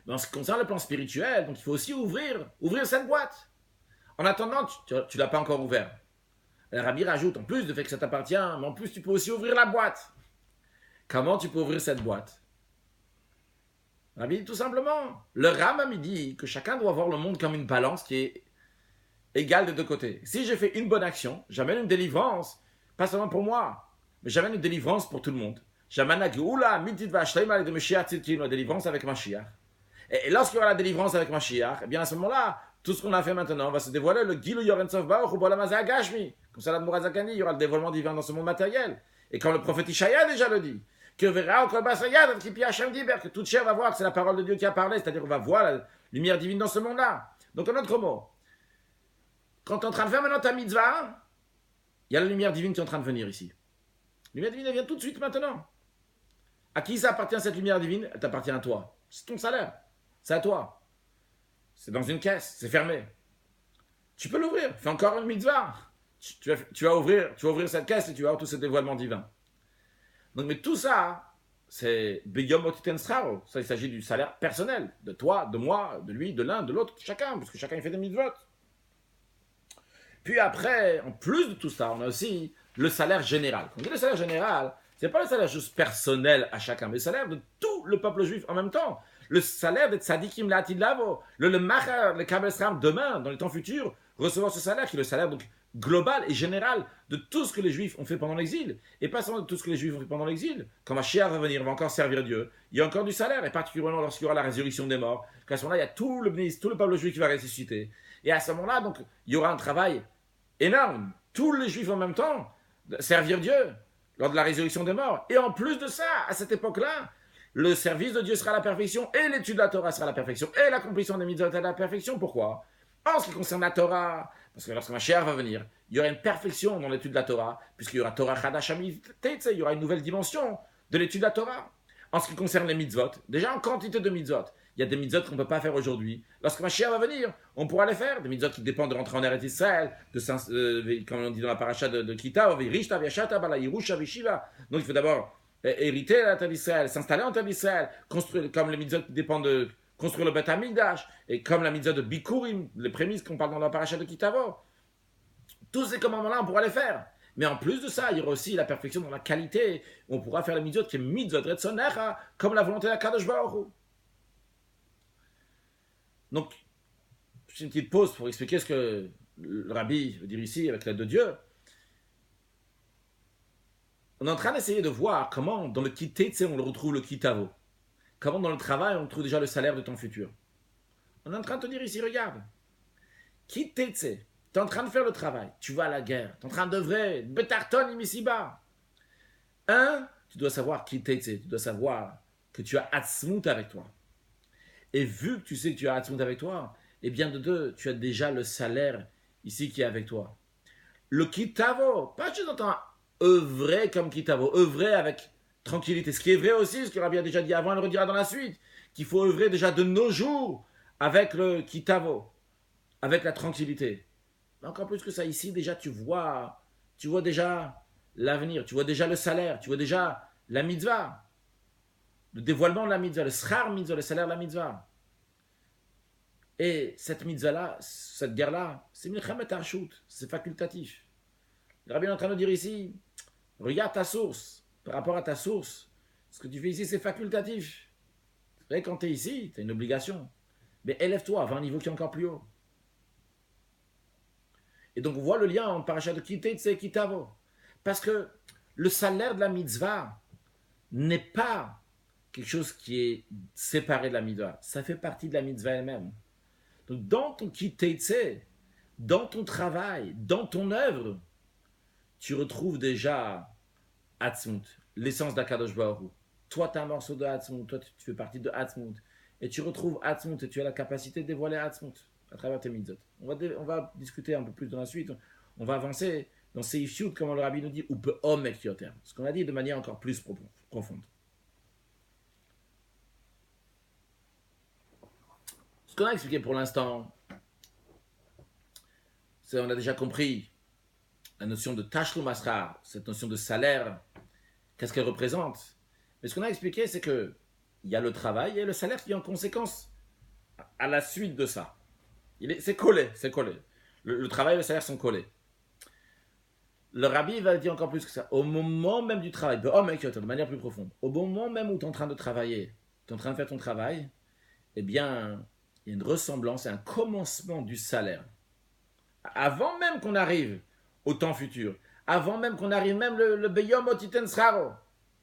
Mais en ce qui concerne le plan spirituel, donc il faut aussi ouvrir cette boîte. En attendant, tu ne l'as pas encore ouvert. Le rabbi rajoute, en plus du fait que ça t'appartient, mais en plus tu peux aussi ouvrir la boîte. Comment tu peux ouvrir cette boîte? Le rabbi dit tout simplement, le Rambam dit que chacun doit voir le monde comme une balance qui est égale des deux côtés. Si j'ai fait une bonne action, j'amène une délivrance, pas seulement pour moi, mais j'amène une délivrance pour tout le monde. J'amène la geoula, de Mashiach, la délivrance avec Mashiach. Et lorsqu'il y aura la délivrance avec Mashiach, eh bien à ce moment-là, tout ce qu'on a fait maintenant va se dévoiler, le Gilui Yorensov Baruch Hu B'olam Hazeh Hagashmi. Comme ça, l'Admour HaZaken dit, il y aura le dévoilement divin dans ce monde matériel. Et quand le prophète Ishaïa déjà le dit, que verra au Kol Basayad, que toute chair va voir que c'est la parole de Dieu qui a parlé, c'est-à-dire qu'on va voir la lumière divine dans ce monde-là. Donc, un autre mot, quand tu es en train de faire maintenant ta mitzvah, il y a la lumière divine qui est en train de venir ici. La lumière divine, elle vient tout de suite maintenant. À qui ça appartient cette lumière divine? Elle t'appartient à toi. C'est ton salaire. C'est à toi. C'est dans une caisse, c'est fermé. Tu peux l'ouvrir, fais encore une mitzvah. Tu vas ouvrir cette caisse et tu vas avoir tout ce dévoilement divin. Donc, mais tout ça, c'est Beyom Otiten Srao. Ça, il s'agit du salaire personnel, de toi, de moi, de lui, de l'un, de l'autre, chacun, parce que chacun il fait des mitzvot. Puis après, en plus de tout ça, on a aussi le salaire général. Quand on dit le salaire général, c'est pas le salaire juste personnel à chacun, mais le salaire de tout le peuple juif en même temps. Le salaire des tzadikim l'atid lavo, le machar, le kabel sram, demain, dans les temps futurs, recevoir ce salaire qui est le salaire donc global et général de tout ce que les juifs ont fait pendant l'exil. Et pas seulement de tout ce que les juifs ont fait pendant l'exil. Quand Mashiach va venir, il va encore servir Dieu. Il y a encore du salaire, et particulièrement lorsqu'il y aura la résurrection des morts. Qu'à ce moment-là, il y a tout le peuple juif qui va ressusciter. Et à ce moment-là, donc, il y aura un travail énorme. Tous les juifs en même temps, servir Dieu lors de la résurrection des morts. Et en plus de ça, à cette époque-là, le service de Dieu sera à la perfection, et l'étude de la Torah sera à la perfection, et l'accomplissement des mitzvot à la perfection. Pourquoi? En ce qui concerne la Torah, parce que lorsque Mashiach va venir, il y aura une perfection dans l'étude de la Torah, puisqu'il y aura Torah Chadash Teitze, il y aura une nouvelle dimension de l'étude de la Torah. En ce qui concerne les mitzvot, déjà en quantité de mitzvot, il y a des mitzvot qu'on ne peut pas faire aujourd'hui. Lorsque Mashiach va venir, on pourra les faire. Des mitzvot qui dépendent de rentrer en Eretz Israël, comme on dit dans la paracha de Kita, Virishta, Vyashata, Bala, Yerusha, Vishiva. Donc il faut d'abord hériter la terre d'Israël, s'installer en terre d'Israël, construire, comme les mitzvot qui dépendent de construire le Beth Hamikdash, et comme la mitzvah de Bikurim, les prémices qu'on parle dans la paracha de Kitavo. Tous ces commandements-là, on pourra les faire. Mais en plus de ça, il y aura aussi la perfection dans la qualité. On pourra faire les mitzvot qui est mitzvot retzonecha, comme la volonté de Kadosh Baruch Hu. Donc, c'est une petite pause pour expliquer ce que le rabbi veut dire ici avec l'aide de Dieu. On est en train d'essayer de voir comment dans le Kitetse on le retrouve le Kitavo. Comment dans le travail on trouve déjà le salaire de ton futur. On est en train de te dire ici, regarde. Kitetse, tu es en train de faire le travail, tu vas à la guerre, tu es en train d'œuvrer, betarton imisiba. Tu dois savoir Kitetse, tu dois savoir que tu as Atzmut avec toi. Et vu que tu sais que tu as Atzmut avec toi, et bien de deux, tu as déjà le salaire ici qui est avec toi. Le Kitavo, pas juste en train œuvrer comme Kitavo, œuvrer avec tranquillité. Ce qui est vrai aussi, ce que Rabbi a déjà dit avant, il le redira dans la suite, qu'il faut œuvrer déjà de nos jours avec le Kitavo, avec la tranquillité. Mais encore plus que ça, ici, déjà, tu vois déjà l'avenir, tu vois déjà le salaire, tu vois déjà la mitzvah, le dévoilement de la mitzvah, le schar mitzvah, le salaire de la mitzvah. Et cette mitzvah-là, cette guerre-là, c'est milchemet harshut, c'est facultatif. Le Rabbi est en train de dire ici, regarde ta source, par rapport à ta source, ce que tu fais ici, c'est facultatif. C'est vrai, quand tu es ici, tu as une obligation. Mais élève-toi, va à un niveau qui est encore plus haut. Et donc, on voit le lien entre parachat de Kitetse et Kitavo. Parce que le salaire de la mitzvah n'est pas quelque chose qui est séparé de la mitzvah. Ça fait partie de la mitzvah elle-même. Donc, dans ton Kitetse, dans ton travail, dans ton œuvre, tu retrouves déjà Atzmut, l'essence d'Akadosh Baruch Hu. Toi, tu as un morceau de Atzmut, toi, tu fais partie de Atzmut. Et tu retrouves Atzmut et tu as la capacité de dévoiler Atzmut à travers tes mitzvot. On va discuter un peu plus dans la suite. On va avancer dans ces issues, comme le rabbi nous dit, ou peut omek yoter. Ce qu'on a dit de manière encore plus profonde. Ce qu'on a expliqué pour l'instant, c'est on a déjà compris la notion de tashlum asrar, cette notion de salaire, qu'est-ce qu'elle représente. Mais ce qu'on a expliqué, c'est que il y a le travail et le salaire qui est en conséquence à la suite de ça. C'est collé. Le travail et le salaire sont collés. Le rabbi va dire encore plus que ça. Au moment même du travail, de manière plus profonde, au moment même où tu es en train de travailler, tu es en train de faire ton travail, eh bien, il y a une ressemblance et un commencement du salaire. Avant même qu'on arrive au temps futur, avant même qu'on arrive même le Beyom Otiten Sraro,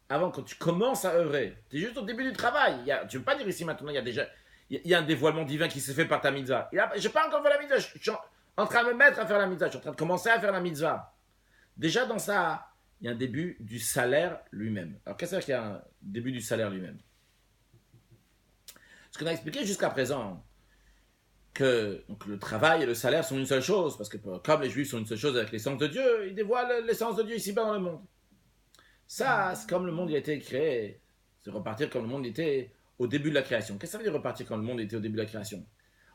avant quand tu commences à œuvrer, tu es juste au début du travail. Tu ne veux pas dire ici maintenant, il y a un dévoilement divin qui s'est fait par ta mitzvah. Je n'ai pas encore fait la mitzvah, je suis en train de me mettre à faire la mitzvah, je suis en train de commencer à faire la mitzvah. Déjà dans ça, il y a un début du salaire lui-même. Alors qu'est-ce que c'est qu'il y a un début du salaire lui-même? Ce qu'on a expliqué jusqu'à présent, que donc, le travail et le salaire sont une seule chose, parce que comme les Juifs sont une seule chose avec l'essence de Dieu, ils dévoilent l'essence de Dieu ici-bas dans le monde. Ça, c'est comme le monde il a été créé, c'est repartir comme le monde était au début de la création. Qu'est-ce que ça veut dire repartir comme le monde était au début de la création?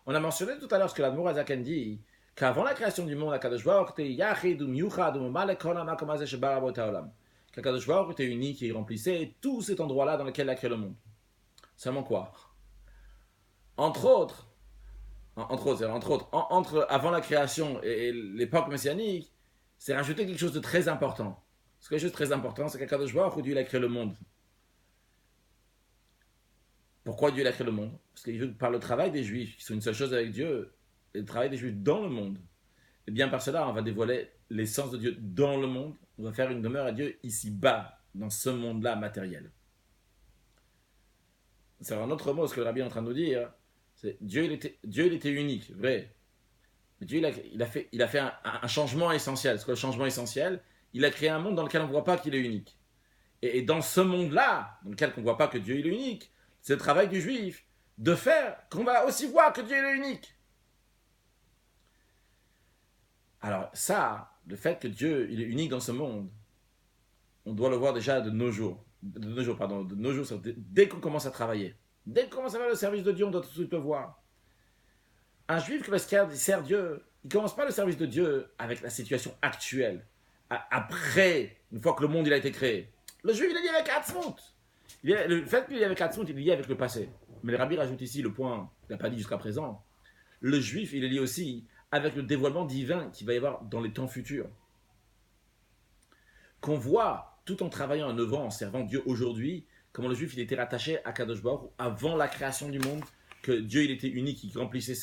On a mentionné tout à l'heure ce que l'Admour Azaken dit, qu'avant la création du monde, Akadosh Baruch était Yachid ou Miuchad ou Malek Kol HaMakom Hazeh Shebarabot HaOlam. Qu'Akadosh Baruch était unique et il remplissait tout cet endroit-là dans lequel il a créé le monde. Seulement quoi? Entre autres, Entre autres, avant la création et l'époque messianique, c'est rajouter quelque chose de très important. Ce quelque chose de très important, c'est qu'Akadosh Baruch Hu, Dieu il a créé le monde. Pourquoi Dieu il a créé le monde? Parce qu'il veut, par le travail des Juifs, qui sont une seule chose avec Dieu, et le travail des Juifs dans le monde. Et bien par cela, on va dévoiler l'essence de Dieu dans le monde. On va faire une demeure à Dieu ici-bas, dans ce monde-là matériel. C'est un autre mot, ce que le rabbi est en train de nous dire. C'est Dieu il était unique, vrai. Mais Dieu il a fait un changement essentiel. C'est quoi le changement essentiel? Il a créé un monde dans lequel on ne voit pas qu'il est unique. Et dans ce monde-là, dans lequel on ne voit pas que Dieu il est unique, c'est le travail du juif de faire qu'on va aussi voir que Dieu il est unique. Alors ça, le fait que Dieu il est unique dans ce monde, on doit le voir déjà de nos jours. De nos jours, dès qu'on commence à travailler. Dès qu'on commence à faire le service de Dieu, on doit tout de suite le voir. Un juif qui sert Dieu, il ne commence pas le service de Dieu avec la situation actuelle. Après, une fois que le monde il a été créé. Le juif, il est lié avec Atzmut. Le fait qu'il est lié avec Atzmut, il est lié avec le passé. Mais le rabbi rajoute ici le point qu'il n'a pas dit jusqu'à présent. Le juif, il est lié aussi avec le dévoilement divin qu'il va y avoir dans les temps futurs. Qu'on voit, tout en travaillant, en œuvrant, en servant Dieu aujourd'hui, comment le juif, il était rattaché à Kadosh Baruch avant la création du monde, que Dieu, il était unique, il remplissait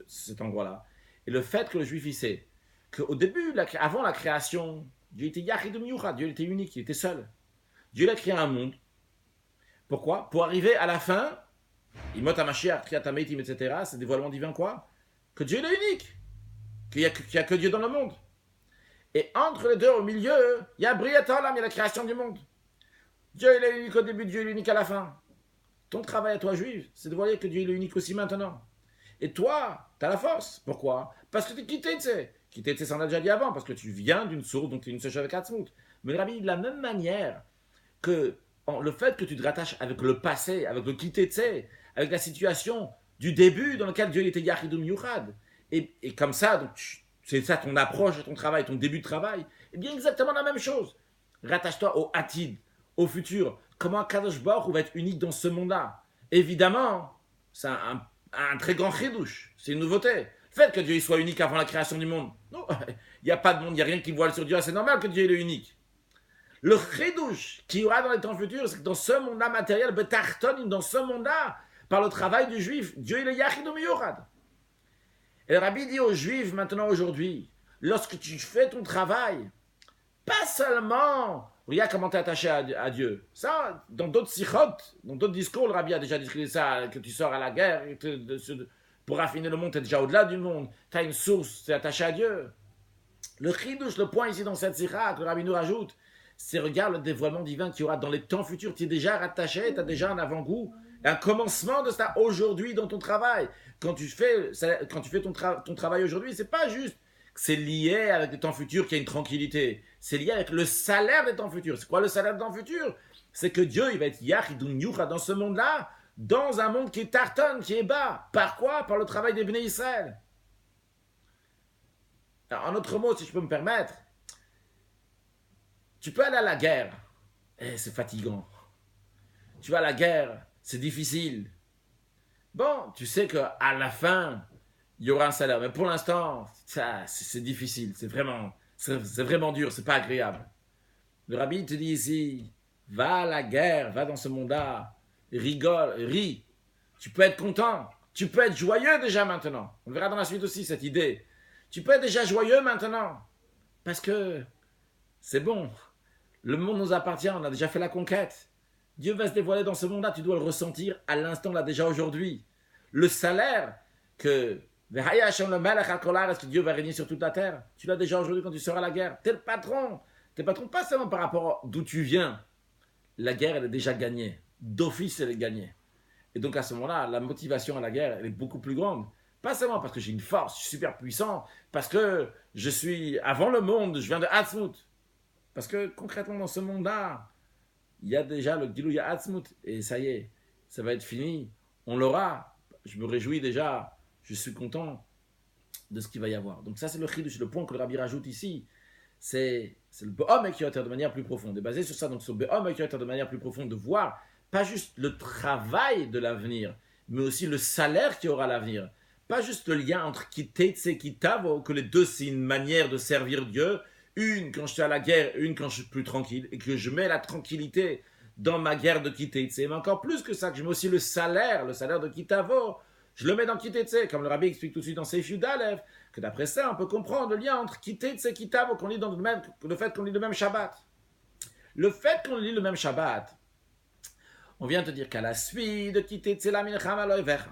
cet endroit-là. Et le fait que le juif, il sait qu'au début, avant la création, Dieu était Yachid Miyuchad, Dieu était unique, il était seul. Dieu a créé un monde. Pourquoi? Pour arriver à la fin, Imot HaMashiach, Kriyat HaMeitim, etc., c'est dévoilement divin quoi? Que Dieu est unique, qu'il n'y a que Dieu dans le monde. Et entre les deux, au milieu, il y a Briat Olam, il y a la création du monde. Dieu il est unique au début, Dieu il est unique à la fin. Ton travail à toi, juif, c'est de voir que Dieu il est unique aussi maintenant. Et toi, tu as la force. Pourquoi? Parce que tu es quitté, tu sais. Quitté, ça on a déjà dit avant, parce que tu viens d'une source, donc tu es une seule chose avec Atzmut. Mais le rabbi, de la même manière que le fait que tu te rattaches avec le passé, avec le quitté, tu sais, avec la situation du début dans laquelle Dieu il était Yachidum Yuchad. Et comme ça, donc c'est ça ton approche de ton travail, ton début de travail. Et bien exactement la même chose. Rattache-toi au Atid, au futur. Comment Kadosh Baruch va être unique dans ce monde-là? Évidemment, c'est un très grand chidouche. C'est une nouveauté. Le fait que Dieu soit unique avant la création du monde. Non, il n'y a pas de monde, il n'y a rien qui voile sur Dieu. C'est normal que Dieu est unique. Le chidouche qu'il y aura dans les temps futurs, c'est que dans ce monde-là matériel, dans ce monde-là, par le travail du juif, Dieu il est Yachidum Yorad. Et le rabbi dit aux juifs maintenant aujourd'hui, lorsque tu fais ton travail, pas seulement, regarde comment tu es attaché à Dieu. Ça, dans d'autres sikhot, dans d'autres discours, le rabbi a déjà décrit ça, que tu sors à la guerre, pour raffiner le monde, tu es déjà au-delà du monde, tu as une source, tu es attaché à Dieu. Le chidouche, le point ici dans cette sikha que le rabbi nous rajoute, c'est regarde le dévoilement divin qu'il y aura dans les temps futurs. Tu es déjà rattaché, tu as déjà un avant-goût, un commencement de ça aujourd'hui dans ton travail. Quand tu fais ton travail aujourd'hui, c'est pas juste que c'est lié avec les temps futurs qu'il y a une tranquillité. C'est lié avec le salaire des temps futurs. C'est quoi le salaire des temps futurs? C'est que Dieu, il va être Yachidun Yucha dans ce monde-là, dans un monde qui est tarton, qui est bas. Par quoi? Par le travail des Bnei Israël. Alors, en autre mot, si je peux me permettre, tu peux aller à la guerre. C'est fatigant. Tu vas à la guerre, c'est difficile. Bon, tu sais qu'à la fin, il y aura un salaire. Mais pour l'instant, c'est difficile. C'est vraiment dur. C'est pas agréable. Le rabbi te dit ici, va à la guerre, va dans ce monde-là, rigole, ris. Tu peux être content. Tu peux être joyeux déjà maintenant. On verra dans la suite aussi cette idée. Tu peux être déjà joyeux maintenant. Parce que c'est bon. Le monde nous appartient. On a déjà fait la conquête. Dieu va se dévoiler dans ce monde-là, tu dois le ressentir à l'instant, là, déjà aujourd'hui. Le salaire que est-ce que Dieu va régner sur toute la terre? Tu l'as déjà aujourd'hui quand tu seras à la guerre. T'es le patron. T'es patron pas seulement par rapport d'où tu viens. La guerre, elle est déjà gagnée. D'office, elle est gagnée. Et donc à ce moment-là, la motivation à la guerre, elle est beaucoup plus grande. Pas seulement parce que j'ai une force, je suis super puissant, parce que je suis avant le monde, je viens de Hatzmut. Parce que concrètement, dans ce monde-là, il y a déjà le Gilouya Hatzmut, et ça y est, ça va être fini. On l'aura. Je me réjouis déjà. Je suis content de ce qu'il va y avoir. Donc ça, c'est le chidouche, le point que le rabbi rajoute ici. C'est le Be'om Ekyoter de manière plus profonde. Et basé sur ça, donc sur Be'om Ekyoter de manière plus profonde, de voir pas juste le travail de l'avenir, mais aussi le salaire qui aura à l'avenir. pas juste le lien entre kitetse et kitavo, que les deux c'est une manière de servir Dieu, une quand je suis à la guerre, une quand je suis plus tranquille, et que je mets la tranquillité dans ma guerre de kitetse, mais encore plus que ça, que je mets aussi le salaire de kitavo, je le mets dans kitetse, comme le rabbi explique tout de suite dans Seif Yudalev, que d'après ça, on peut comprendre le lien entre kitetse et kitavo, qu'on lit dans le fait qu'on lit le même Shabbat. Le fait qu'on lit le même Shabbat, on vient te dire qu'à la suite de kitetse la milchama loivecha,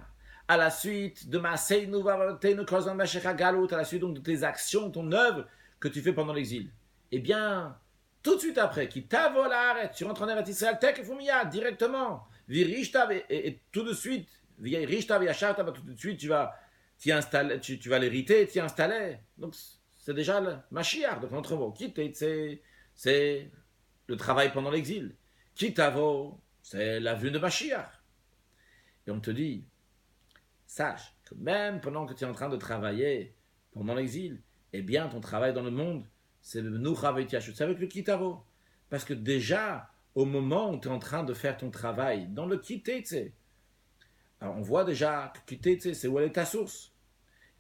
à la suite de Maaseinu Vavolotenu Kozon Mashiach Galut, à la suite donc de tes actions, ton œuvre que tu fais pendant l'exil, eh bien, tout de suite après, qui t'avola, tu rentres en Eretz Israël, tekefumia, directement, virishta, et tout de suite, virishta, viacharta, tout de suite, tu vas l'hériter, t'y installer. Donc, c'est déjà le Mashiach, donc notre mot, kitetse, c'est le travail pendant l'exil. Kitavo, c'est la vue de Mashiach. Et on te dit, sache que même pendant que tu es en train de travailler pendant l'exil, eh bien ton travail dans le monde, c'est le Nucha Veitiachut, c'est avec le Kitavo. Parce que déjà, au moment où tu es en train de faire ton travail dans le Kitetse, alors on voit déjà que Kitetse, c'est où elle est ta source.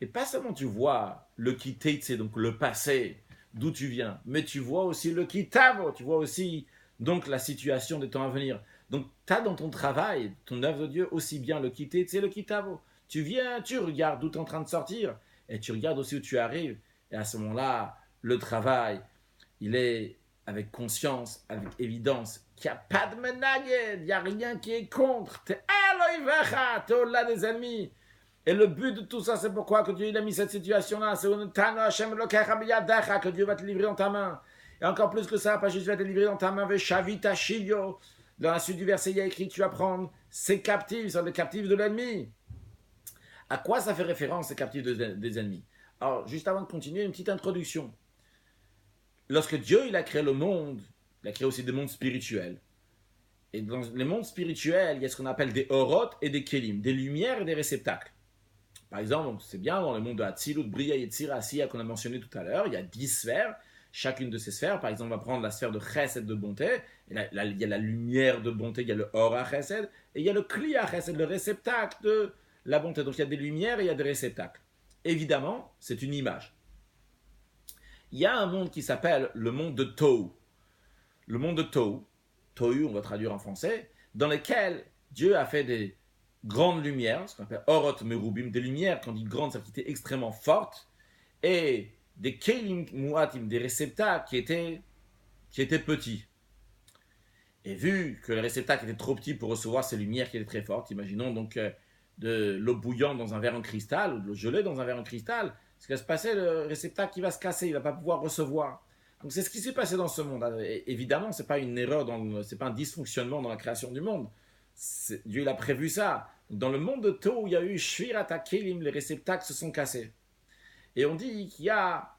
Et pas seulement tu vois le Kitetse, donc le passé, d'où tu viens, mais tu vois aussi le Kitavo, tu vois aussi donc la situation des temps à venir. Donc tu as dans ton travail, ton œuvre de Dieu, aussi bien le Kitetse et le Kitavo. Tu viens, tu regardes d'où tu es en train de sortir, et tu regardes aussi où tu arrives. Et à ce moment-là, le travail, il est avec conscience, avec évidence, qu'il n'y a pas de menaged, il n'y a rien qui est contre. Tu es au-delà des ennemis. Et le but de tout ça, c'est pourquoi que Dieu il a mis cette situation-là. C'est que Dieu va te livrer dans ta main. Et encore plus que ça, pas juste va te livrer dans ta main, Veshavita Shilyo. Dans la suite du verset, il y a écrit, tu vas prendre ces captifs, ce sont les captifs de l'ennemi. À quoi ça fait référence, ces captifs des ennemis? Alors, juste avant de continuer, une petite introduction. Lorsque Dieu il a créé le monde, il a créé aussi des mondes spirituels. Et dans les mondes spirituels, il y a ce qu'on appelle des orotes et des kelim, des lumières et des réceptacles. Par exemple, c'est bien dans le monde de Hatzilut, Bria, Yetzira, Asiya qu'on a mentionné tout à l'heure, il y a 10 sphères. Chacune de ces sphères, par exemple, on va prendre la sphère de Chesed de bonté, et il y a la lumière de bonté, il y a le Or à Chesed, et il y a le Kli à Chesed, le réceptacle de la bonté. Donc il y a des lumières et il y a des réceptacles. Évidemment, c'est une image. Il y a un monde qui s'appelle le monde de Tohu. Le monde de Tohu, Tohu, on va traduire en français, dans lequel Dieu a fait des grandes lumières, ce qu'on appelle Orot Merubim, des lumières, quand on dit grandes, ça veut dire extrêmement fortes, et des Kelim Muatim, des réceptacles qui étaient petits. Et vu que les réceptacles étaient trop petits pour recevoir ces lumières qui étaient très fortes, imaginons donc de l'eau bouillante dans un verre en cristal, ou de l'eau gelée dans un verre en cristal, ce qui va se passer, le réceptacle qui va se casser, il ne va pas pouvoir recevoir. Donc c'est ce qui s'est passé dans ce monde. Et évidemment, ce n'est pas une erreur, ce n'est pas un dysfonctionnement dans la création du monde. Dieu il a prévu ça. Dans le monde de Tohu, il y a eu Shvirat HaKelim, les réceptacles se sont cassés. Et on dit qu'il y a,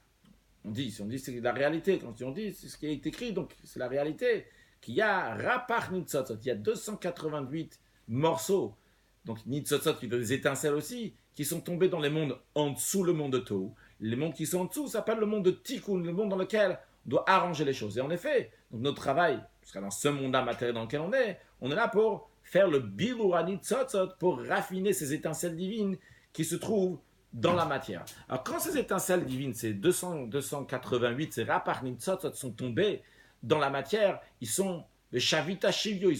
on dit c'est la réalité, quand on dit c'est ce qui est écrit, donc c'est la réalité, qu'il y a Rapach Nitzotzot, il y a 288 morceaux, donc Nitzotzot qui donne des étincelles aussi, qui sont tombés dans les mondes en dessous le monde de Tohu. Les mondes qui sont en dessous s'appellent le monde de Tikkun, le monde dans lequel on doit arranger les choses. Et en effet, donc notre travail, parce que dans ce monde-là matériel dans lequel on est là pour faire le Bilur Nitzotzot, pour raffiner ces étincelles divines qui se trouvent dans la matière. Alors quand ces étincelles divines, ces 288, ces Rapach Nitzotzot sont tombés dans la matière, ils sont les Shavita Shivyo,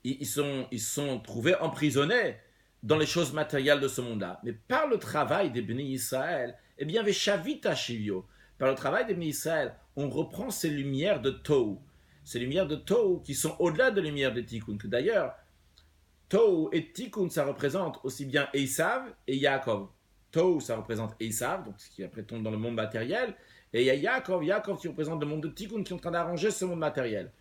ils sont trouvés emprisonnés dans les choses matérielles de ce monde-là. Mais par le travail des Béni Israël, eh bien, les Shavita Shivyo, par le travail des Béni Israël, on reprend ces lumières de Tohu. Ces lumières de Tohu qui sont au-delà des lumières de Tikkun, que d'ailleurs, Tohu et Tikkun, ça représente aussi bien Esav et Yaakov. Tohu, ça représente Esav, donc ce qui après tombe dans le monde matériel, et il y a Yaakov qui représente le monde de Tikkun qui est en train d'arranger ce monde matériel.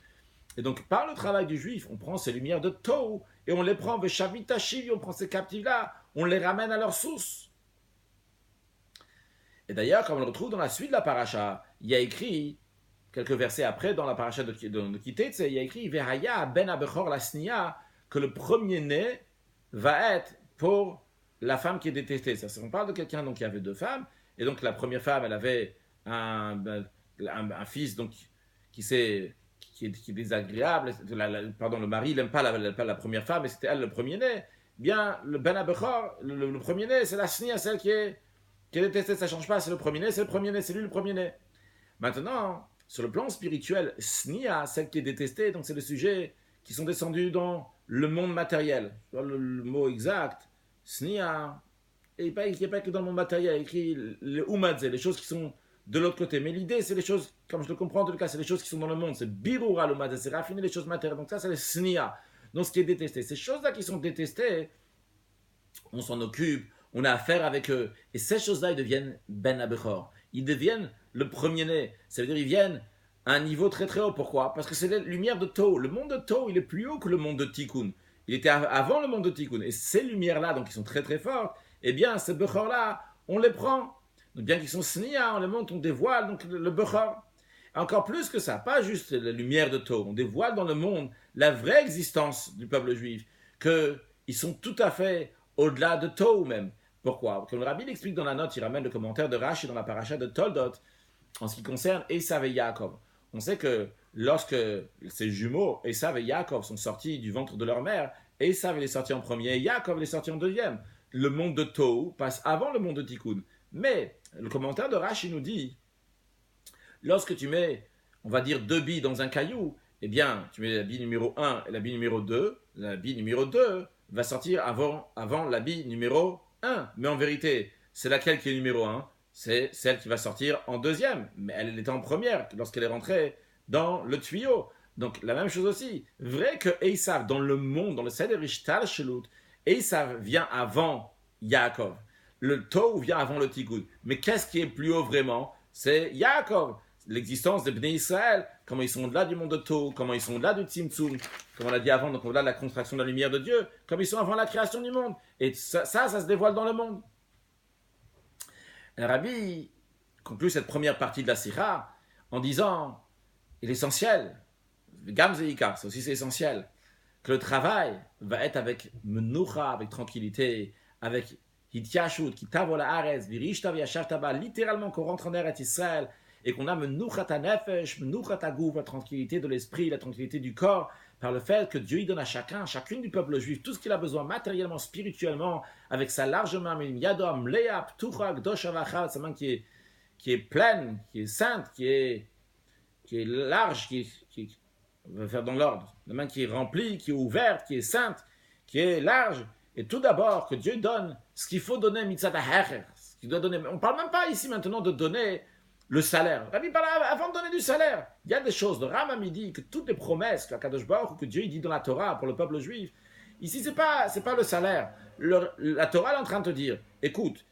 Et donc, par le travail du juif, on prend ces lumières de Tohu et on les prend, Veshavita Shivi, on prend ces captifs-là, on les ramène à leur source. Et d'ailleurs, comme on le retrouve dans la suite de la paracha, il y a écrit, quelques versets après, dans la paracha de Kitetse, il y a écrit Vehaya ben abechor la snia, que le premier-né va être pour la femme qui est détestée. Ça, on parle de quelqu'un donc, qui avait deux femmes, et donc la première femme, elle avait un fils donc, qui est désagréable. Le mari, il n'aime pas la première femme, et c'était elle le premier-né. bien, le Ben Abechor, le premier-né, c'est la Snia, celle qui est détestée, ça ne change pas, c'est le premier-né, c'est le premier-né, c'est lui le premier-né. Maintenant, sur le plan spirituel, Snia, celle qui est détestée, donc c'est les sujets qui sont descendus dans le monde matériel. Le mot exact, Snia, et il n'y a pas que dans le monde matériel, il écrit les Umadze, les choses qui sont de l'autre côté. Mais l'idée, c'est les choses, comme je le comprends en tout cas, c'est les choses qui sont dans le monde. C'est Birura l'Umadze, c'est raffiner les choses matérielles. Donc ça, c'est les Snia. Donc ce qui est détesté. Ces choses-là qui sont détestées, on s'en occupe, on a affaire avec eux. Et ces choses-là, ils deviennent Ben Abechor. Ils deviennent le premier-né. Ça veut dire ils viennent à un niveau très très haut. Pourquoi? Parce que c'est la lumière de Tohu. Le monde de Tohu, il est plus haut que le monde de Tikkun. Il était avant le monde de Tikkun. Et ces lumières-là, donc qui sont très très fortes, eh bien, ces Bechor-là, on les prend. Donc, bien qu'ils sont Snia, on les monte, on dévoile donc le Bechor. Encore plus que ça, pas juste la lumière de Tohu. On dévoile dans le monde la vraie existence du peuple juif. Qu'ils sont tout à fait au-delà de Tohu même. Pourquoi? Comme le Rabbi l'explique dans la note, il ramène le commentaire de Rashi dans la paracha de Toldot, en ce qui concerne Esav et Yaakov. On sait que lorsque ces jumeaux, Esav et Yaakov, sont sortis du ventre de leur mère, Esav est sorti en premier et Yaakov est sorti en deuxième. Le monde de Tohu passe avant le monde de Tikkun. Mais le commentaire de Rashi nous dit, lorsque tu mets, on va dire, deux billes dans un caillou, eh bien, tu mets la bille numéro 1 et la bille numéro 2, la bille numéro 2 va sortir avant la bille numéro 1. Mais en vérité, c'est laquelle qui est numéro 1? C'est celle qui va sortir en deuxième. Mais elle était en première lorsqu'elle est rentrée dans le tuyau. Donc la même chose aussi. Vrai que Esav, dans le monde, dans le Seder Ishtal Shelut, Esav vient avant Yaakov. Le Tohu vient avant le Tikkun. Mais qu'est-ce qui est plus haut vraiment? C'est Yaakov. L'existence des Bnei Israël, comment ils sont au-delà du monde de Tohu, comment ils sont au-delà du Tzimtzum, comme on l'a dit avant, donc au-delà de la contraction de la lumière de Dieu, comme ils sont avant la création du monde. Et ça se dévoile dans le monde. Le Rabbi conclut cette première partie de la Sira en disant, et l'essentiel, Gam Zeika, c'est aussi essentiel, que le travail va être avec Menucha, avec tranquillité, avec Hityashut, qui tavola Aretz, Virishta Vyashavtaba, littéralement qu'on rentre en Eretz Israël, et qu'on a Menuchat HaNefesh, Menuchat HaGuf, la tranquillité de l'esprit, la tranquillité du corps, par le fait que Dieu y donne à chacune du peuple juif, tout ce qu'il a besoin matériellement, spirituellement, avec sa large main, Yado Mleya, Ptucha, Gdosha Vachal, sa main qui est pleine, qui est sainte, qui est large, on va faire dans l'ordre, la main qui est remplie, qui est ouverte, qui est sainte, qui est large, et tout d'abord que Dieu donne ce qu'il faut donner, Mitzat HaHecher, ce qu'il doit donner. On ne parle même pas ici maintenant de donner le salaire. Rabbi parle avant de donner du salaire. Il y a des choses. Le Rambam dit que toutes les promesses que Kadosh Baruch Hu, que Dieu dit dans la Torah pour le peuple juif, ici c'est pas le salaire. La Torah est en train de te dire, écoute,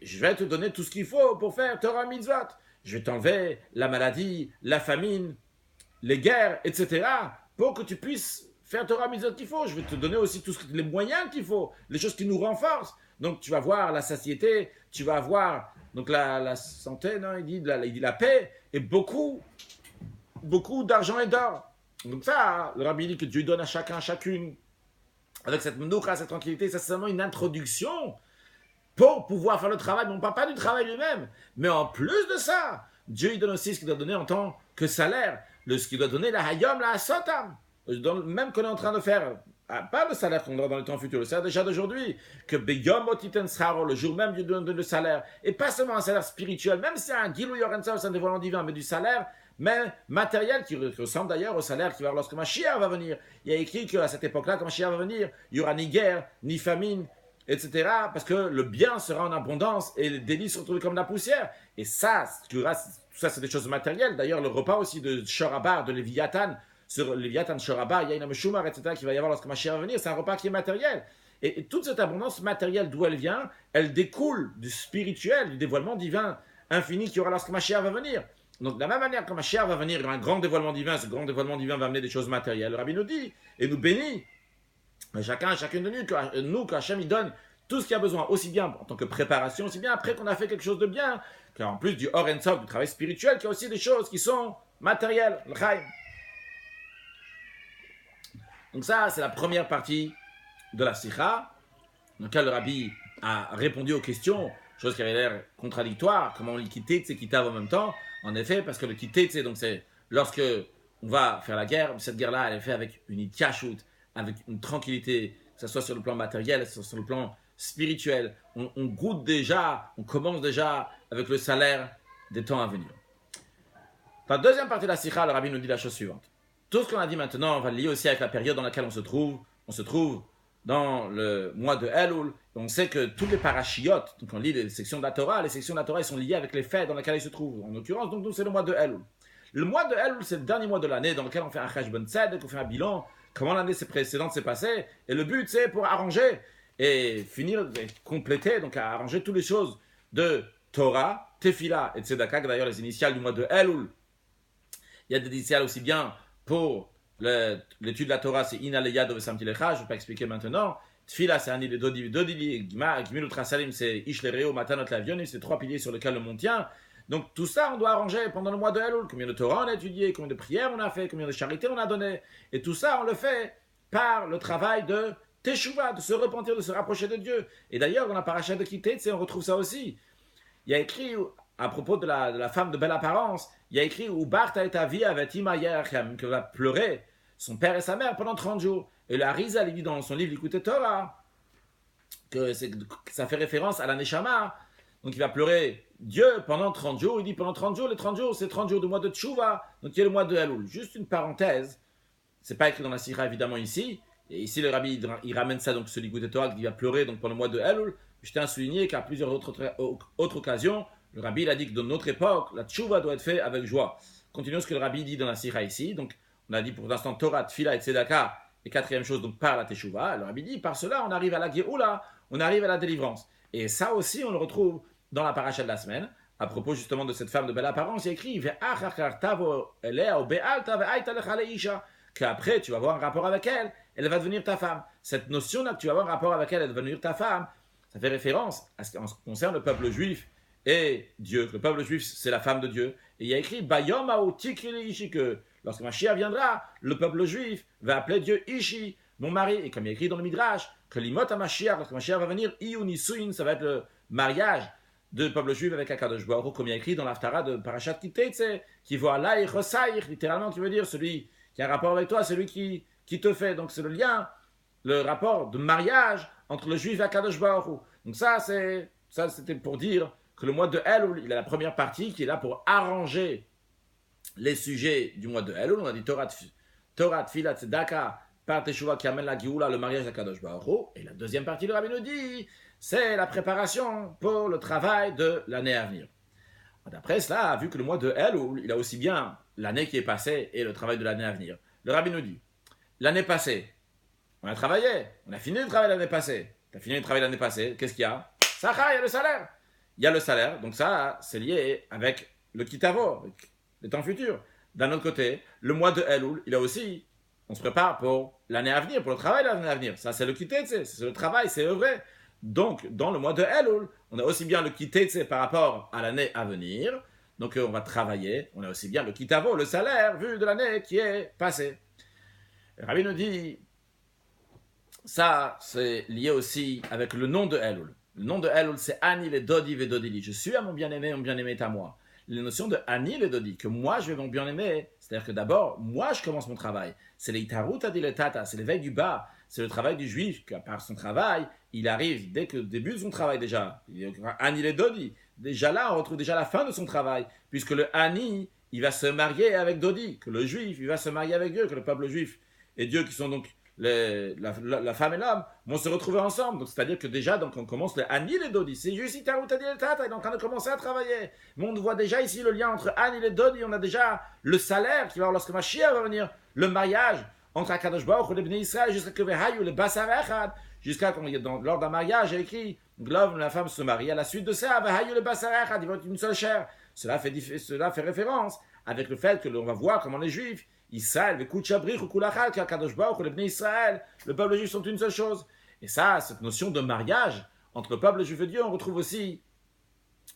je vais te donner tout ce qu'il faut pour faire Torah Mitzvot. Je vais t'enlever la maladie, la famine, les guerres, etc. pour que tu puisses faire Torah Mitzvot qu'il faut. Je vais te donner aussi tous les moyens qu'il faut, les choses qui nous renforcent. Donc tu vas voir la satiété, tu vas avoir donc la santé, non, il dit la paix, et beaucoup d'argent et d'or. Donc ça, le Rabbi dit que Dieu donne à chacun, à chacune, avec cette menoucha, cette tranquillité, ça c'est seulement une introduction pour pouvoir faire le travail. Mais on ne parle pas du travail lui-même. Mais en plus de ça, Dieu il donne aussi ce qu'il doit donner en tant que salaire, ce qu'il doit donner la hayom, la sotam, même qu'on est en train de faire. Pas le salaire qu'on aura dans le temps futur, le salaire déjà d'aujourd'hui, que Beyom Otiten Scharo, le jour même Dieu donne le salaire, et pas seulement un salaire spirituel, même si c'est un Gilou Yorensa, c'est un dévoilement divin, mais du salaire, mais matériel, qui ressemble d'ailleurs au salaire qui va avoir lorsque Mashiach va venir. Il y a écrit qu'à cette époque-là, quand Mashiach va venir, il n'y aura ni guerre, ni famine, etc., parce que le bien sera en abondance, et les délices seront retrouvés comme la poussière. Et ça, tout ça c'est des choses matérielles. D'ailleurs, le repas aussi de Shorabar, de Léviathan, sur Léviathan, Shoraba, Yaina Meshumar, etc., qu'il va y avoir lorsque Mashiach va venir, c'est un repas qui est matériel. Et toute cette abondance matérielle, d'où elle vient, elle découle du spirituel, du dévoilement divin infini qu'il y aura lorsque Mashiach va venir. Donc, de la même manière que Mashiach va venir, il y aura un grand dévoilement divin, ce grand dévoilement divin va amener des choses matérielles. Le Rabbi nous dit, et nous bénit, chacune de nous, qu'Hachem il donne tout ce qu'il y a besoin, aussi bien en tant que préparation, aussi bien après qu'on a fait quelque chose de bien, car en plus du Or En Sof, du travail spirituel, qu'il y a aussi des choses qui sont matérielles, le Chaim. Donc ça, c'est la première partie de la Sikha, dans laquelle le Rabbi a répondu aux questions, chose qui avait l'air contradictoire, comment on lit Kittetz et Kitav en même temps. En effet, parce que le Kittetz, donc c'est lorsque on va faire la guerre, cette guerre-là, elle est faite avec une Ityashut, avec une tranquillité, que ce soit sur le plan matériel, que ce soit sur le plan spirituel. On goûte déjà, on commence déjà avec le salaire des temps à venir. Dans la deuxième partie de la sikha, le rabbi nous dit la chose suivante. Tout ce qu'on a dit maintenant, on va le lier aussi avec la période dans laquelle on se trouve. On se trouve dans le mois de Elul. On sait que toutes les parachiotes, donc on lit les sections de la Torah, elles sont liées avec les fêtes dans lesquelles ils se trouvent. En l'occurrence, donc nous, c'est le mois de Elul. Le mois de Elul, c'est le dernier mois de l'année dans lequel on fait un cheshbon tzedek, on fait un bilan, comment l'année précédente s'est passée. Et le but, c'est pour arranger et finir, et compléter, donc à arranger toutes les choses de Torah, Tefila et Tzedaka, d'ailleurs les initiales du mois de Elul. Il y a des initiales aussi bien pour l'étude de la Torah, c'est Inaleya Dove Samti Lecha, je ne vais pas expliquer maintenant. Tfila, c'est Ani le Dodili, Gimil Utrasalim, c'est Ish Lereo, Matanot Lavionis, c'est 3 piliers sur lesquels le monde tient. Donc tout ça, on doit arranger pendant le mois de Elul. Combien de Torah on a étudié, combien de prières on a fait, combien de charités on a donné. Et tout ça, on le fait par le travail de Teshuvah, de se repentir, de se rapprocher de Dieu. Et d'ailleurs, dans la paracha de Kittetz, on retrouve ça aussi. Il y a écrit, à propos de la femme de belle apparence, il y a écrit où Bartha et Avi avait Imayerchem, que va pleurer son père et sa mère pendant 30 jours. Et le Harizal, il dit dans son livre L'écoute Torah, que ça fait référence à la Neshama. Donc il va pleurer Dieu pendant 30 jours. Il dit pendant 30 jours, les 30 jours, c'est 30 jours du mois de Teshuvah. Donc il y a le mois de Elul. Juste une parenthèse, c'est pas écrit dans la Sira évidemment ici. Et ici le rabbi il ramène ça, donc ce L'écoute Torah qui va pleurer donc pendant le mois de Elul. Je tiens à souligner qu'à plusieurs autres occasions, le rabbi il a dit que dans notre époque, la Teshuvah doit être faite avec joie. Continuons ce que le rabbi dit dans la Sira ici. Donc on a dit pour l'instant Torah, Tfila et Tzedaka. Et quatrième chose, donc par la Teshuvah. Le rabbi dit par cela on arrive à la Géoula, on arrive à la délivrance. Et ça aussi on le retrouve dans la paracha de la semaine, à propos justement de cette femme de belle apparence, il est écrit qu'après tu vas avoir un rapport avec elle, elle va devenir ta femme. Cette notion-là que tu vas avoir un rapport avec elle, elle va devenir ta femme, ça fait référence à ce qui concerne le peuple juif et Dieu. Le peuple juif, c'est la femme de Dieu. Et il y a écrit que lorsque Mashiach viendra, le peuple juif va appeler Dieu Ishi, mon mari. Et comme il est écrit dans le Midrash, que l'imot à Mashiach, lorsque Mashiach va venir, Iyunisuin, ça va être le mariage de peuple juif avec Akadosh Baruch Hu, comme il y a écrit dans l'Haftara de Parashat Kittetz, qui voit Allah et Chosaïr, littéralement, qui veut dire celui qui a un rapport avec toi, celui qui te fait. Donc c'est le lien, le rapport de mariage entre le juif et Akadosh Baruch Hu. Donc ça, c'était pour dire que le mois de Elul, il a la première partie qui est là pour arranger les sujets du mois de Elul. On a dit Torah, Tfilat, Tzedaka, par Teshuvah qui amène la Géoula, le mariage à Kadosh Baruch Hu. Et la deuxième partie, le rabbi nous dit, c'est la préparation pour le travail de l'année à venir. D'après cela, vu que le mois de Elul, il a aussi bien l'année qui est passée et le travail de l'année à venir, le rabbi nous dit, l'année passée, on a travaillé, on a fini le travail l'année passée. Tu as fini le travail l'année passée, qu'est-ce qu'il y a? Ça, il y a le salaire. Il y a le salaire, donc ça, c'est lié avec le kitavo, avec les temps futurs. D'un autre côté, le mois de Elul, il a aussi, on se prépare pour l'année à venir, pour le travail de l'année à venir. Ça, c'est le kittetze, c'est le travail, c'est œuvrer. Donc, dans le mois de Elul, on a aussi bien le kittetze par rapport à l'année à venir. Donc, on va travailler. On a aussi bien le kitavo, le salaire, vu de l'année qui est passée. Le rabbi nous dit, ça, c'est lié aussi avec le nom de Elul. Le nom de Elul, c'est Ani le Dodi ve Dodili. Je suis à mon bien-aimé est à moi. La notion de Ani le Dodi, que moi je vais mon bien-aimé, c'est-à-dire que d'abord, moi je commence mon travail. C'est l'Itarut Adiletata, c'est l'éveil du bas, c'est le travail du juif, qu'à part son travail, il arrive dès que le début de son travail déjà. Ani le Dodi. Déjà là, on retrouve déjà la fin de son travail, puisque le Ani, il va se marier avec Dodi, que le juif, il va se marier avec Dieu, que le peuple juif et Dieu qui sont donc la femme et l'homme vont se retrouver ensemble. Donc, c'est-à-dire que déjà, donc, on commence le Ani et Dodi. C'est juste il est en train de commencer à travailler. Mais on voit déjà ici le lien entre Ani et Dodi. On a déjà le salaire qui va avoir lorsque Mashiach va venir, le mariage entre Akadosh Baruch Hu et les Bnei Israël jusqu'à que Vehayu le Basar Echad, jusqu'à lors d'un mariage, il est écrit l'homme et la femme se marient. À la suite de ça, Vehayu le Basar Echad, ils vont être une seule chair. Cela fait référence avec le fait que l'on va voir comment les Juifs Israël, le Bnei Israël, le peuple juif sont une seule chose. Et ça, cette notion de mariage entre le peuple juif et Dieu, on retrouve aussi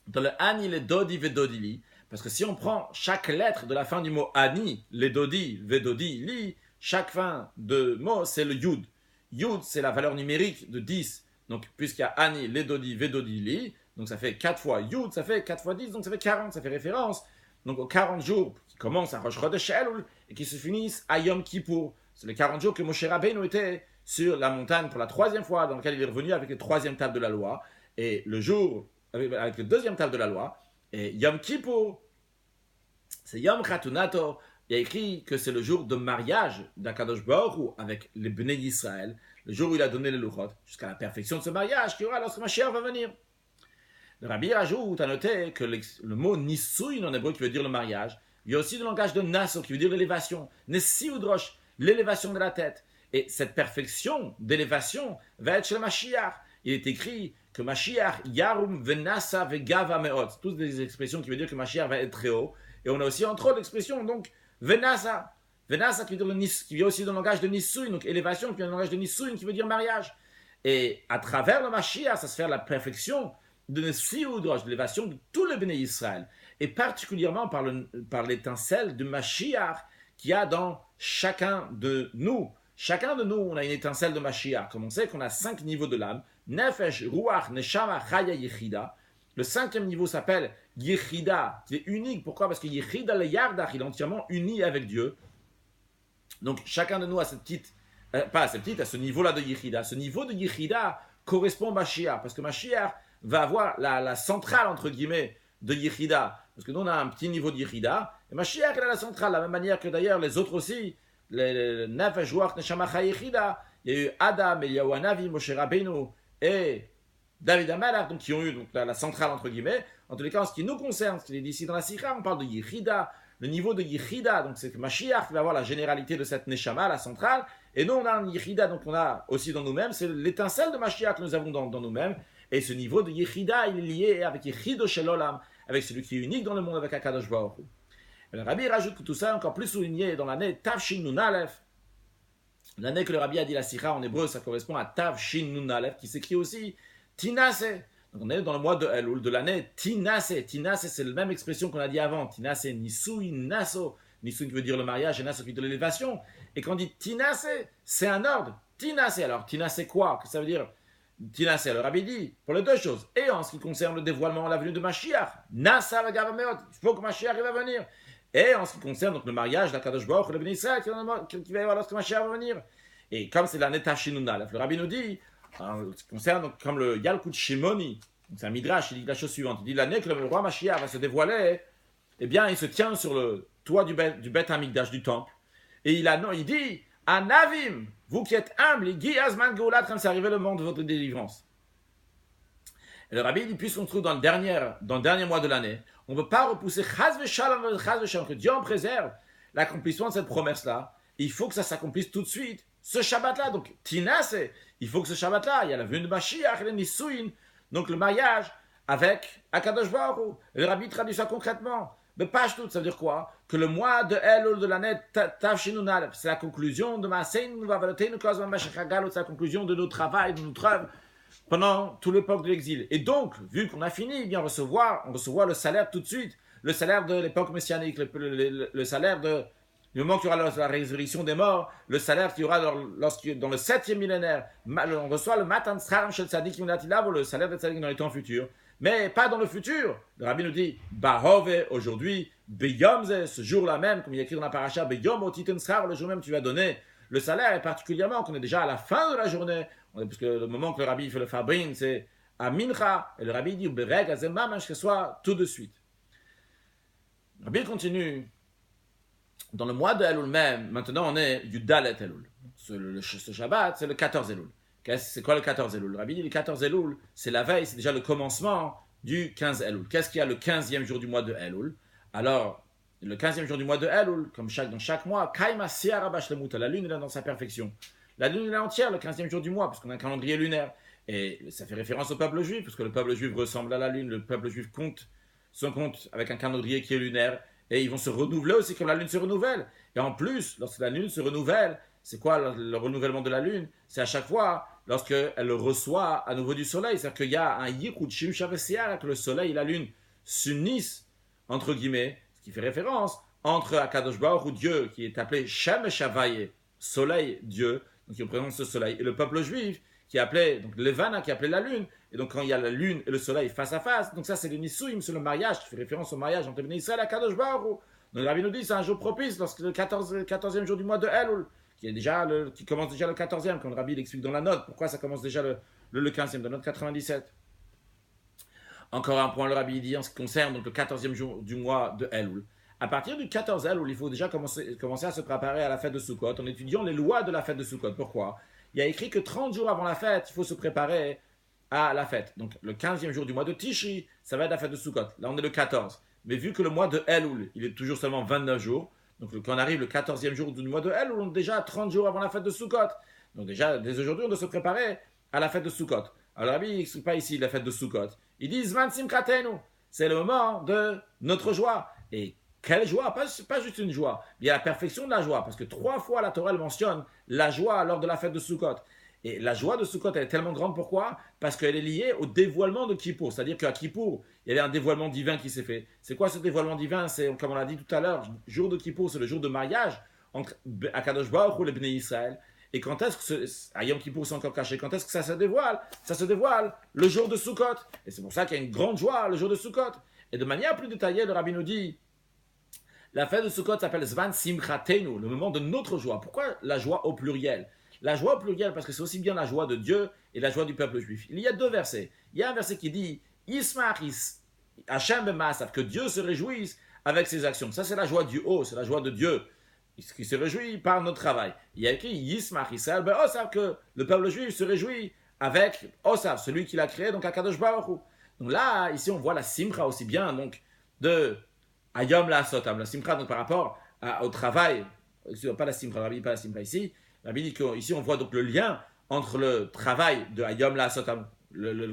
dans le Ani, le Dodi, Vedodili. Parce que si on prend chaque lettre de la fin du mot Ani, le Dodi, Vedodili, chaque fin de mot, c'est le Yud. Yud, c'est la valeur numérique de 10. Donc, puisqu'il y a Ani, le Dodi, Vedodili, donc ça fait 4 fois Yud, ça fait 4 fois 10, donc ça fait 40, ça fait référence. Donc aux 40 jours qui commencent à Rosh Chodesh Elul et qui se finissent à Yom Kippour. C'est les 40 jours que Moshe Rabbeinu était sur la montagne pour la troisième fois, dans lequel il est revenu avec les troisième table de la loi. Et le jour, avec le deuxième table de la loi, et Yom Kippour, c'est Yom Khatunato. Il y a écrit que c'est le jour de mariage d'Akadosh Baruch Hu avec les Bnei Yisraël, le jour où il a donné les Luchot, jusqu'à la perfection de ce mariage qu'il y aura lorsque Mashiach va venir. Le Rabbi rajoute à noter que le mot Nisuin en hébreu qui veut dire le mariage, il y a aussi le langage de Naso qui veut dire l'élévation, Nessi Udrosh, l'élévation de la tête. Et cette perfection d'élévation va être chez le Mashiach. Il est écrit que Mashiach Yarum Venasa Vegava Meot. Toutes des expressions qui veulent dire que Mashiach va être très haut. Et on a aussi entre autres l'expression donc Venasa. Venasa qui vient aussi dans le langage de Nisuin, donc élévation qui vient dans le langage de Nisuin qui veut dire mariage. Et à travers le Mashiach, ça se fait la perfection de Nessi Udrosh, de l'élévation de tout le Bnei Israël. Et particulièrement par l'étincelle de Mashiach qu'il y a dans chacun de nous. Chacun de nous, on a une étincelle de Mashiach. Comme on sait qu'on a 5 niveaux de l'âme, Nefesh, Ruach, Neshama, Chaya, Yechida. Le 5e niveau s'appelle Yechida, qui est unique. Pourquoi? Parce que Yechida, le Yardach, il est entièrement uni avec Dieu. Donc chacun de nous a cette petite, à ce niveau-là de Yechida. Ce niveau de Yechida correspond à Mashiach, parce que Mashiach va avoir la centrale, entre guillemets, de Yechida. Parce que nous, on a un petit niveau de Yechida, et Mashiach, il a la centrale, de la même manière que d'ailleurs les autres aussi. Les Nefesh, Ruach, Neshama, Chaya, Yechida. Il y a eu Adam, Eliyahu Hanavi, Moshe Rabbeinu et David HaMelech, donc qui ont eu donc, la centrale entre guillemets. En tous les cas, en ce qui nous concerne, ce qui est dit ici dans la Sikha, on parle de Yechida, le niveau de Yechida, donc c'est que Mashiach va avoir la généralité de cette Neshama, la centrale, et nous on a un Yechida, donc on a aussi dans nous-mêmes, c'est l'étincelle de Mashiach que nous avons dans nous-mêmes, et ce niveau de Yechida, il est lié avec Yechido Shel Olam, avec celui qui est unique dans le monde, avec Akadosh Baruch Hu. Le Rabbi rajoute que tout ça est encore plus souligné dans l'année Tavshin Nun Aleph. L'année que le Rabbi a dit la Sikha en hébreu, ça correspond à Tavshin Nun Aleph, qui s'écrit aussi Tinase. Donc on est dans le mois de Elul, de l'année Tinase. Tinase, c'est la même expression qu'on a dit avant. Tinase, Nisui, Naso. Nisui qui veut dire le mariage et Naso qui veut dire l'élévation. Et quand on dit Tinase, c'est un ordre. Tinase, alors Tinase quoi? Que ça veut dire Tinase, le Rabbi dit, pour les deux choses. Et en ce qui concerne le dévoilement, la venue de Mashiach, Nasa Vagavameot, il faut que Mashiach va venir. Et en ce qui concerne donc, le mariage d'Akadosh Baruch Hu, le Bnei Israël, qui va y avoir lorsque Mashiach va venir. Et comme c'est l'année Tavshin Nun Aleph, le Rabbi nous dit, en ce qui concerne donc, comme le Yalkut Shimoni, c'est un midrash, il dit la chose suivante, il dit l'année que le roi Mashiach va se dévoiler, eh bien il se tient sur le toit du Beth Hamikdash, du temple, et il dit, Anavim, vous qui êtes humbles, Igi Azman Geulat, comme c'est arrivé le moment de votre délivrance. Et le Rabbi dit, puisqu'on se trouve dans le dernier mois de l'année, on ne peut pas repousser Chaz Veshalom, que Dieu en préserve l'accomplissement de cette promesse-là. Il faut que ça s'accomplisse tout de suite, ce Shabbat-là. Donc, Tinase, il faut que ce Shabbat-là, il y a la venue de Mashiach, le Nisuin, donc le mariage avec Akadosh Baruch Hu. Le Rabbi traduit ça concrètement. Mais pas tout, ça veut dire quoi? Que le mois de Elul de l'année Tavshin Nun Aleph, c'est la conclusion de Maaseinu Vavaloteinu Kozman Mashiach Galot, c'est la conclusion de notre travail, de notre œuvre pendant toute l'époque de l'exil. Et donc, vu qu'on a fini, eh bien on reçoit le salaire tout de suite, le salaire de l'époque messianique, le salaire du moment qu'il y aura la résurrection des morts, le salaire qu'il y aura dans le 7e millénaire, on reçoit le Matan Scharam Shel Tzadik Minatilav, le salaire des tzadikim dans les temps futurs, mais pas dans le futur. Le Rabbi nous dit, Bahove, aujourd'hui, Beyomze, ce jour-là même, comme il y a écrit dans la paracha, Beyom Otiten Schar, le jour même tu vas donner le salaire, et particulièrement qu'on est déjà à la fin de la journée, parce que le moment que le Rabbi fait le Fabrin, c'est à Mincha, et le Rabbi dit, Bereg Azemam, que ce soit tout de suite. Le Rabbi continue, dans le mois de Elul même, maintenant on est Yudalet Elul. Ce Shabbat, c'est le 14 Elul. C'est quoi le 14 Elul? Le Rabbi dit, le 14 Elul, c'est la veille, c'est déjà le commencement du 15 Elul. Qu'est-ce qu'il y a le 15e jour du mois de Elul? Alors, le 15e jour du mois de Elul, comme dans chaque mois, Kaima Siara Bashlemut, la lune est dans sa perfection. La lune est entière, le 15e jour du mois, parce qu'on a un calendrier lunaire. Et ça fait référence au peuple juif, parce que le peuple juif ressemble à la lune, le peuple juif compte son compte avec un calendrier qui est lunaire, et ils vont se renouveler aussi comme la lune se renouvelle. Et en plus, lorsque la lune se renouvelle, c'est quoi le renouvellement de la lune? C'est à chaque fois lorsqu'elle reçoit à nouveau du soleil. C'est-à-dire qu'il y a un yichud shimsha v'siara, que le soleil et la lune s'unissent, entre guillemets, ce qui fait référence entre Akadosh Baruch Hu, Dieu, qui est appelé Shem Shavaye, soleil, Dieu, donc il représente ce soleil, et le peuple juif, qui est appelé, donc Levana, qui est appelé la lune. Et donc quand il y a la lune et le soleil face à face, donc ça c'est le Nisuim, c'est le mariage, qui fait référence au mariage entre Bnei Israël et Akadosh Baruch Hu. Donc le Rabbi nous dit c'est un jour propice, lorsque le 14e jour du mois de Elul, qui commence déjà le 14e, comme le Rabbi l'explique dans la note. Pourquoi ça commence déjà le 15e, de la note 97. Encore un point, le Rabbi dit en ce qui concerne donc, le 14e jour du mois de Elul. À partir du 14 Elul, il faut déjà commencer à se préparer à la fête de Sukkot en étudiant les lois de la fête de Sukkot. Pourquoi? Il y a écrit que 30 jours avant la fête, il faut se préparer à la fête. Donc le 15e jour du mois de Tishri, ça va être la fête de Sukkot. Là, on est le 14. Mais vu que le mois de Elul, il est toujours seulement 29 jours, donc quand on arrive le 14e jour du mois de Elul, on est déjà 30 jours avant la fête de Sukkot. Donc déjà, dès aujourd'hui, on doit se préparer à la fête de Sukkot. Alors Rabbi n'explique pas ici la fête de Sukkot. Ils disent Zman Simchatenu. C'est le moment de notre joie. Et quelle joie? Pas juste une joie. Il y a la perfection de la joie. Parce que 3 fois la Torah mentionne la joie lors de la fête de Sukkot. Et la joie de Sukkot, elle est tellement grande. Pourquoi? Parce qu'elle est liée au dévoilement de Kippour. C'est-à-dire qu'à Kippour, il y avait un dévoilement divin qui s'est fait. C'est quoi ce dévoilement divin? C'est, comme on l'a dit tout à l'heure, jour de Kippour, c'est le jour de mariage entre Akadosh Baruch Hu et Bnei Israël. Et quand est-ce que à Yom Kippour c'est encore caché? Quand est-ce que ça se dévoile? Ça se dévoile le jour de Sukkot. Et c'est pour ça qu'il y a une grande joie le jour de Sukkot. Et de manière plus détaillée, le Rabbi nous dit, la fête de Sukkot s'appelle Zvan Simchatenu, le moment de notre joie. Pourquoi la joie au pluriel? La joie au pluriel parce que c'est aussi bien la joie de Dieu et la joie du peuple juif. Il y a 2 versets. Il y a un verset qui dit Yismach Hashem b'ma'asav, que Dieu se réjouisse avec ses actions. Ça c'est la joie du haut, c'est la joie de Dieu qui se réjouit par notre travail. Il y a écrit Yismach Israël be'osav, que le peuple juif se réjouit avec Osav, celui qui l'a créé, donc Akadosh Baruch Hu. Donc là, ici on voit la simcha aussi bien donc de Ayom la Sotam. La simcha donc par rapport au travail, pas la simcha, Rabbi dit pas la simcha ici. Rabbi dit qu'ici on voit donc le lien entre le travail de Ayom la Sotam,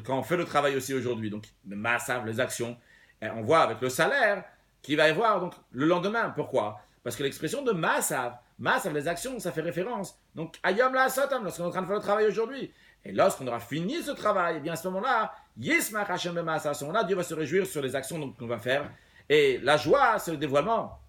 quand on fait le travail aussi aujourd'hui, donc le Maasav, les actions, on voit avec le salaire qu'il va y avoir donc le lendemain. Pourquoi? Parce que l'expression de Maasav, les actions, ça fait référence. Donc Ayom la Sotam, lorsqu'on est en train de faire le travail aujourd'hui. Et lorsqu'on aura fini ce travail, eh bien à ce moment-là, Yismach Hashem b'ma'asav, à ce moment-là, Dieu va se réjouir sur les actions qu'on va faire. Et la joie, c'est le dévoilement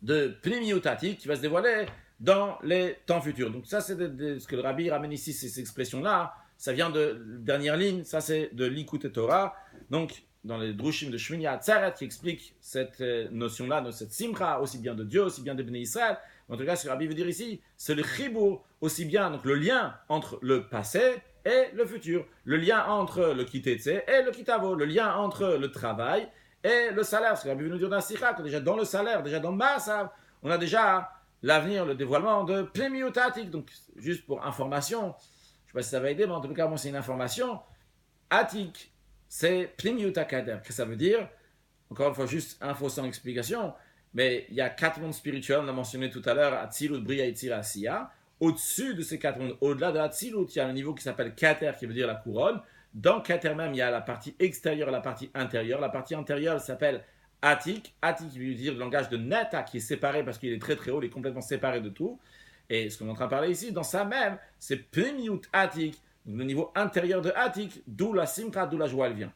de Pnimiut Atik qui va se dévoiler dans les temps futurs. Donc ça, c'est ce que le Rabbi ramène ici, ces expressions-là. Ça vient de dernière ligne, ça c'est de l'Ikut Torah. Donc, dans les Drushim de Shmini Atzeret qui explique cette notion-là, de cette simcha, aussi bien de Dieu, aussi bien de Bnei Israël. En tout cas, ce que le Rabbi veut dire ici, c'est le chibour, aussi bien donc le lien entre le passé et le futur, le lien entre le kitetse et le kitavo, le lien entre le travail et le salaire. Parce que le Rabbi veut nous dire dans la sikha que déjà dans le salaire, déjà dans le maasav, on a déjà l'avenir, le dévoilement de Pnimiut Atik. Donc, juste pour information, je ne sais pas si ça va aider, mais en tout cas, moi, c'est une information. Atik, c'est Pnimiut Akader. Qu'est-ce que ça veut dire? Encore une fois, juste info sans explication. Mais il y a 4 mondes spirituels, on a mentionné tout à l'heure, Atzilut, Bria, Yetzira, Asiya. Au-dessus de ces 4 mondes, au-delà de Atzilut, il y a un niveau qui s'appelle Kater, qui veut dire la couronne. Dans Kater même, il y a la partie extérieure et la partie intérieure. La partie intérieure s'appelle Atik. Atik, qui veut dire le langage de Neta, qui est séparé parce qu'il est très très haut, il est complètement séparé de tout. Et ce qu'on est en train de parler ici, dans ça même, c'est Pnimiut Atik, le niveau intérieur de Atik, d'où la simcha, d'où la joie, elle vient.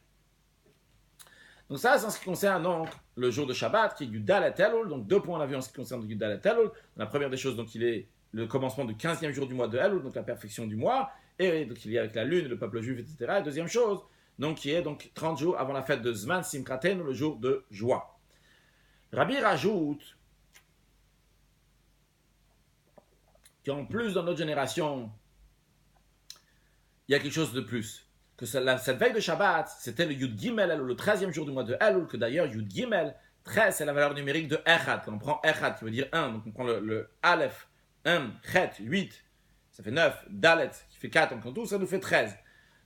Donc ça, c'est en ce qui concerne donc le jour de Shabbat, qui est Yudalet Elul. Donc 2 points on a vu en ce qui concerne Yudalet Elul. La première des choses, donc il est le commencement du 15e jour du mois de Elul, donc la perfection du mois, et donc il y a avec la lune, le peuple juif, etc. Et deuxième chose, donc qui est donc 30 jours avant la fête de Zman Simchaten, le jour de joie. Rabbi rajoute qu'en plus dans notre génération, il y a quelque chose de plus. Que cette veille de Shabbat, c'était le Yud Gimel, le 13e jour du mois de Elul, que d'ailleurs Yud Gimel, 13, c'est la valeur numérique de Echad. Quand on prend Echad, qui veut dire 1, donc on prend le Aleph, 1, Chet, 8, ça fait 9, Dalet, qui fait 4, donc en tout, ça nous fait 13.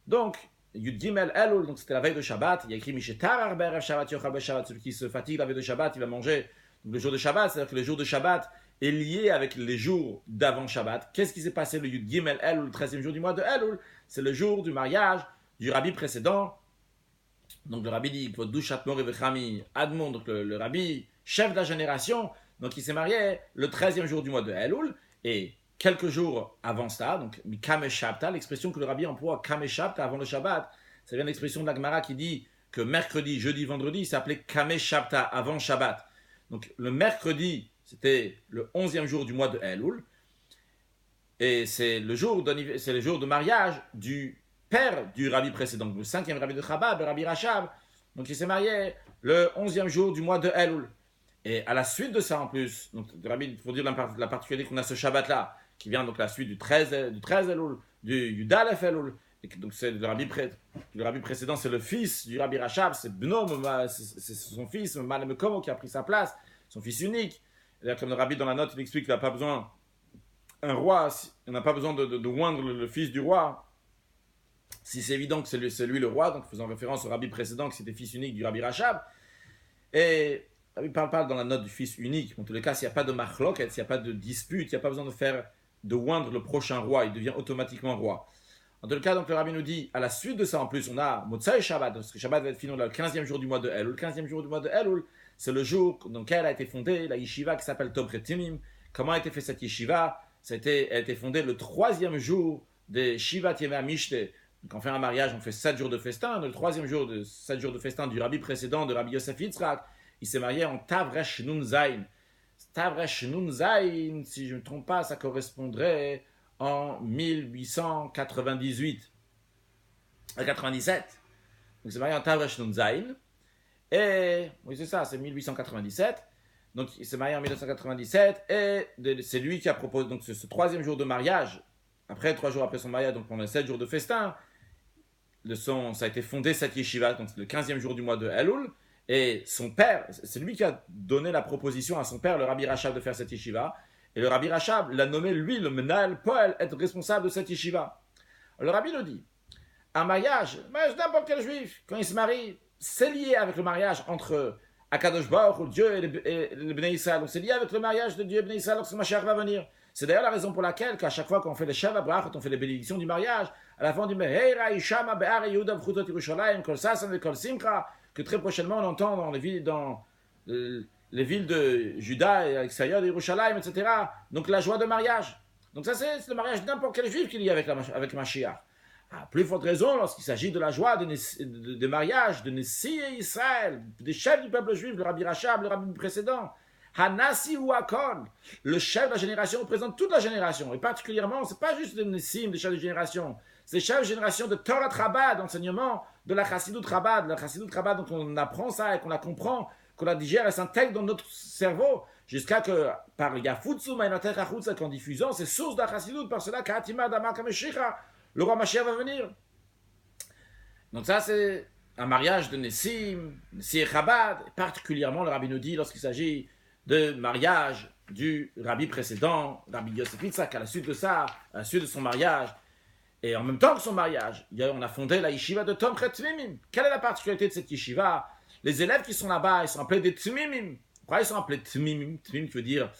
Donc, Yud Gimel Elul, donc c'était la veille de Shabbat, il y a écrit Mishetar Arber Shabbat Yochal Shabbat, celui qui se fatigue la veille de Shabbat, il va manger donc, le jour de Shabbat, c'est-à-dire que le jour de Shabbat est lié avec les jours d'avant Shabbat. Qu'est-ce qui s'est passé le Yud Gimel Elul, le 13e jour du mois de Elul? C'est le jour du mariage du rabbi précédent. Donc le rabbi dit Dushat Mori Vechami Admon, donc le rabbi chef de la génération, donc il s'est marié le 13e jour du mois de Elul, et quelques jours avant ça, donc Kame Shabta, l'expression que le rabbi emploie, Kame Shabta, avant le Shabbat, ça vient de l'expression de la Gemara qui dit que mercredi, jeudi, vendredi, s'appelait Kame Shabta, avant Shabbat. Donc le mercredi, c'était le 11e jour du mois de Elul, et c'est le jour de mariage du père du rabbi précédent, le 5e rabbi de Chabad, le rabbi Rachab. Donc il s'est marié le 11e jour du mois de Elul. Et à la suite de ça en plus, donc le rabbi, il faut dire la particularité qu'on a ce Shabbat-là, qui vient donc la suite du 13 Elul, du Dalef Elul, et que, donc c'est le rabbi précédent, c'est le fils du rabbi Rachab, c'est Bnom, c'est son fils, Malem Komo, qui a pris sa place, son fils unique. Et là, comme le rabbi dans la note, il explique qu'il n'a pas besoin un roi, on n'a pas besoin de oindre le fils du roi, si c'est évident que c'est lui le roi, donc faisant référence au rabbi précédent, que c'était fils unique du rabbi Rachab. Et il parle dans la note du fils unique. En tous les cas, s'il n'y a pas de machloket, s'il n'y a pas de dispute, il n'y a pas besoin de oindre le prochain roi, il devient automatiquement roi. En tous les cas, donc le rabbi nous dit, à la suite de ça, en plus, on a Motsai Shabbat, parce que Shabbat va être fini le 15e jour du mois de Elul. Le 15e jour du mois de Elul, c'est le jour dans lequel a été fondée la yeshiva qui s'appelle Tobret Timim. Comment a été fait cette yeshiva? Elle a été fondée le 3e jour des Shivat Yemei Mishte. Quand on fait un mariage, on fait 7 jours de festin. Le 3e jour de 7 jours de festin du rabbi précédent, de Rabbi Yosef Yitzhak, il s'est marié en Tavresh Nun Zayin. Tavresh Nun Zayin, si je ne me trompe pas, ça correspondrait en 1898 à 97. Donc il s'est marié en Tavresh Nun Zayin. Et, oui c'est ça, c'est 1897. Donc il s'est marié en 1997 et c'est lui qui a proposé donc ce 3e jour de mariage. Après, 3 jours après son mariage, donc pendant 7 jours de festin, ça a été fondé cette yeshiva, donc c'est le 15e jour du mois de Elul. Et son père, c'est lui qui a donné la proposition à son père, le rabbi Rachab, de faire cette yeshiva. Et le rabbi Rachab l'a nommé, lui, le Menal Poel, être responsable de cette yeshiva. Le rabbi nous dit, un mariage n'importe quel juif, quand il se marie, c'est lié avec le mariage entre Akadosh Baruch, Dieu et le Bnei Israël. Donc c'est lié avec le mariage de Dieu et Bnei Israël lorsque Mashiach va venir. C'est d'ailleurs la raison pour laquelle, qu'à chaque fois qu'on fait les Shabbat Brach, quand on fait les bénédictions du mariage, à la fin on dit Meheira Ishama Be'ar Yehuda B'chutot Yerushalayim Kol Sasan Ve'Kol Simcha, que très prochainement on entend dans les villes de Juda et à l'extérieur de Yerushalayim, etc. Donc la joie de mariage. Donc ça c'est le mariage de n'importe quel juif qui est lié avec Mashiach. À plus forte raison lorsqu'il s'agit de la joie de mariage de Nessi et Israël, des chefs du peuple juif, le Rabbi Rachab, le Rabbi précédent. Hanassi ou Akon, le chef de la génération représente toute la génération, et particulièrement, c'est pas juste des Nessim, des chefs de génération, c'est des chefs de génération de Torah Chabad, d'enseignement de la Chassidut Chabad. La Chassidut Chabad, donc on apprend ça et qu'on la comprend, qu'on la digère, elle s'intègre dans notre cerveau, jusqu'à que, par Yafutsu, Maïnater Achutsa, qu'en diffusant, c'est source de la Chassidut, par cela qu'Atima Damar Kameshicha, le roi Mashiach va venir. Donc ça, c'est un mariage de Nessim, Nessi et Chabad, et particulièrement, le rabbi nous dit, lorsqu'il s'agit de mariage du rabbi précédent, Rabbi Yosef Yitzhak, à la suite de ça, à la suite de son mariage, et en même temps que son mariage, on a fondé la yeshiva de Tomchet Tmimim. Quelle est la particularité de cette yeshiva? Les élèves qui sont là-bas, ils sont appelés des Tmimim. Pourquoi ils sont appelés Tmimim? Tmimim qui veut dire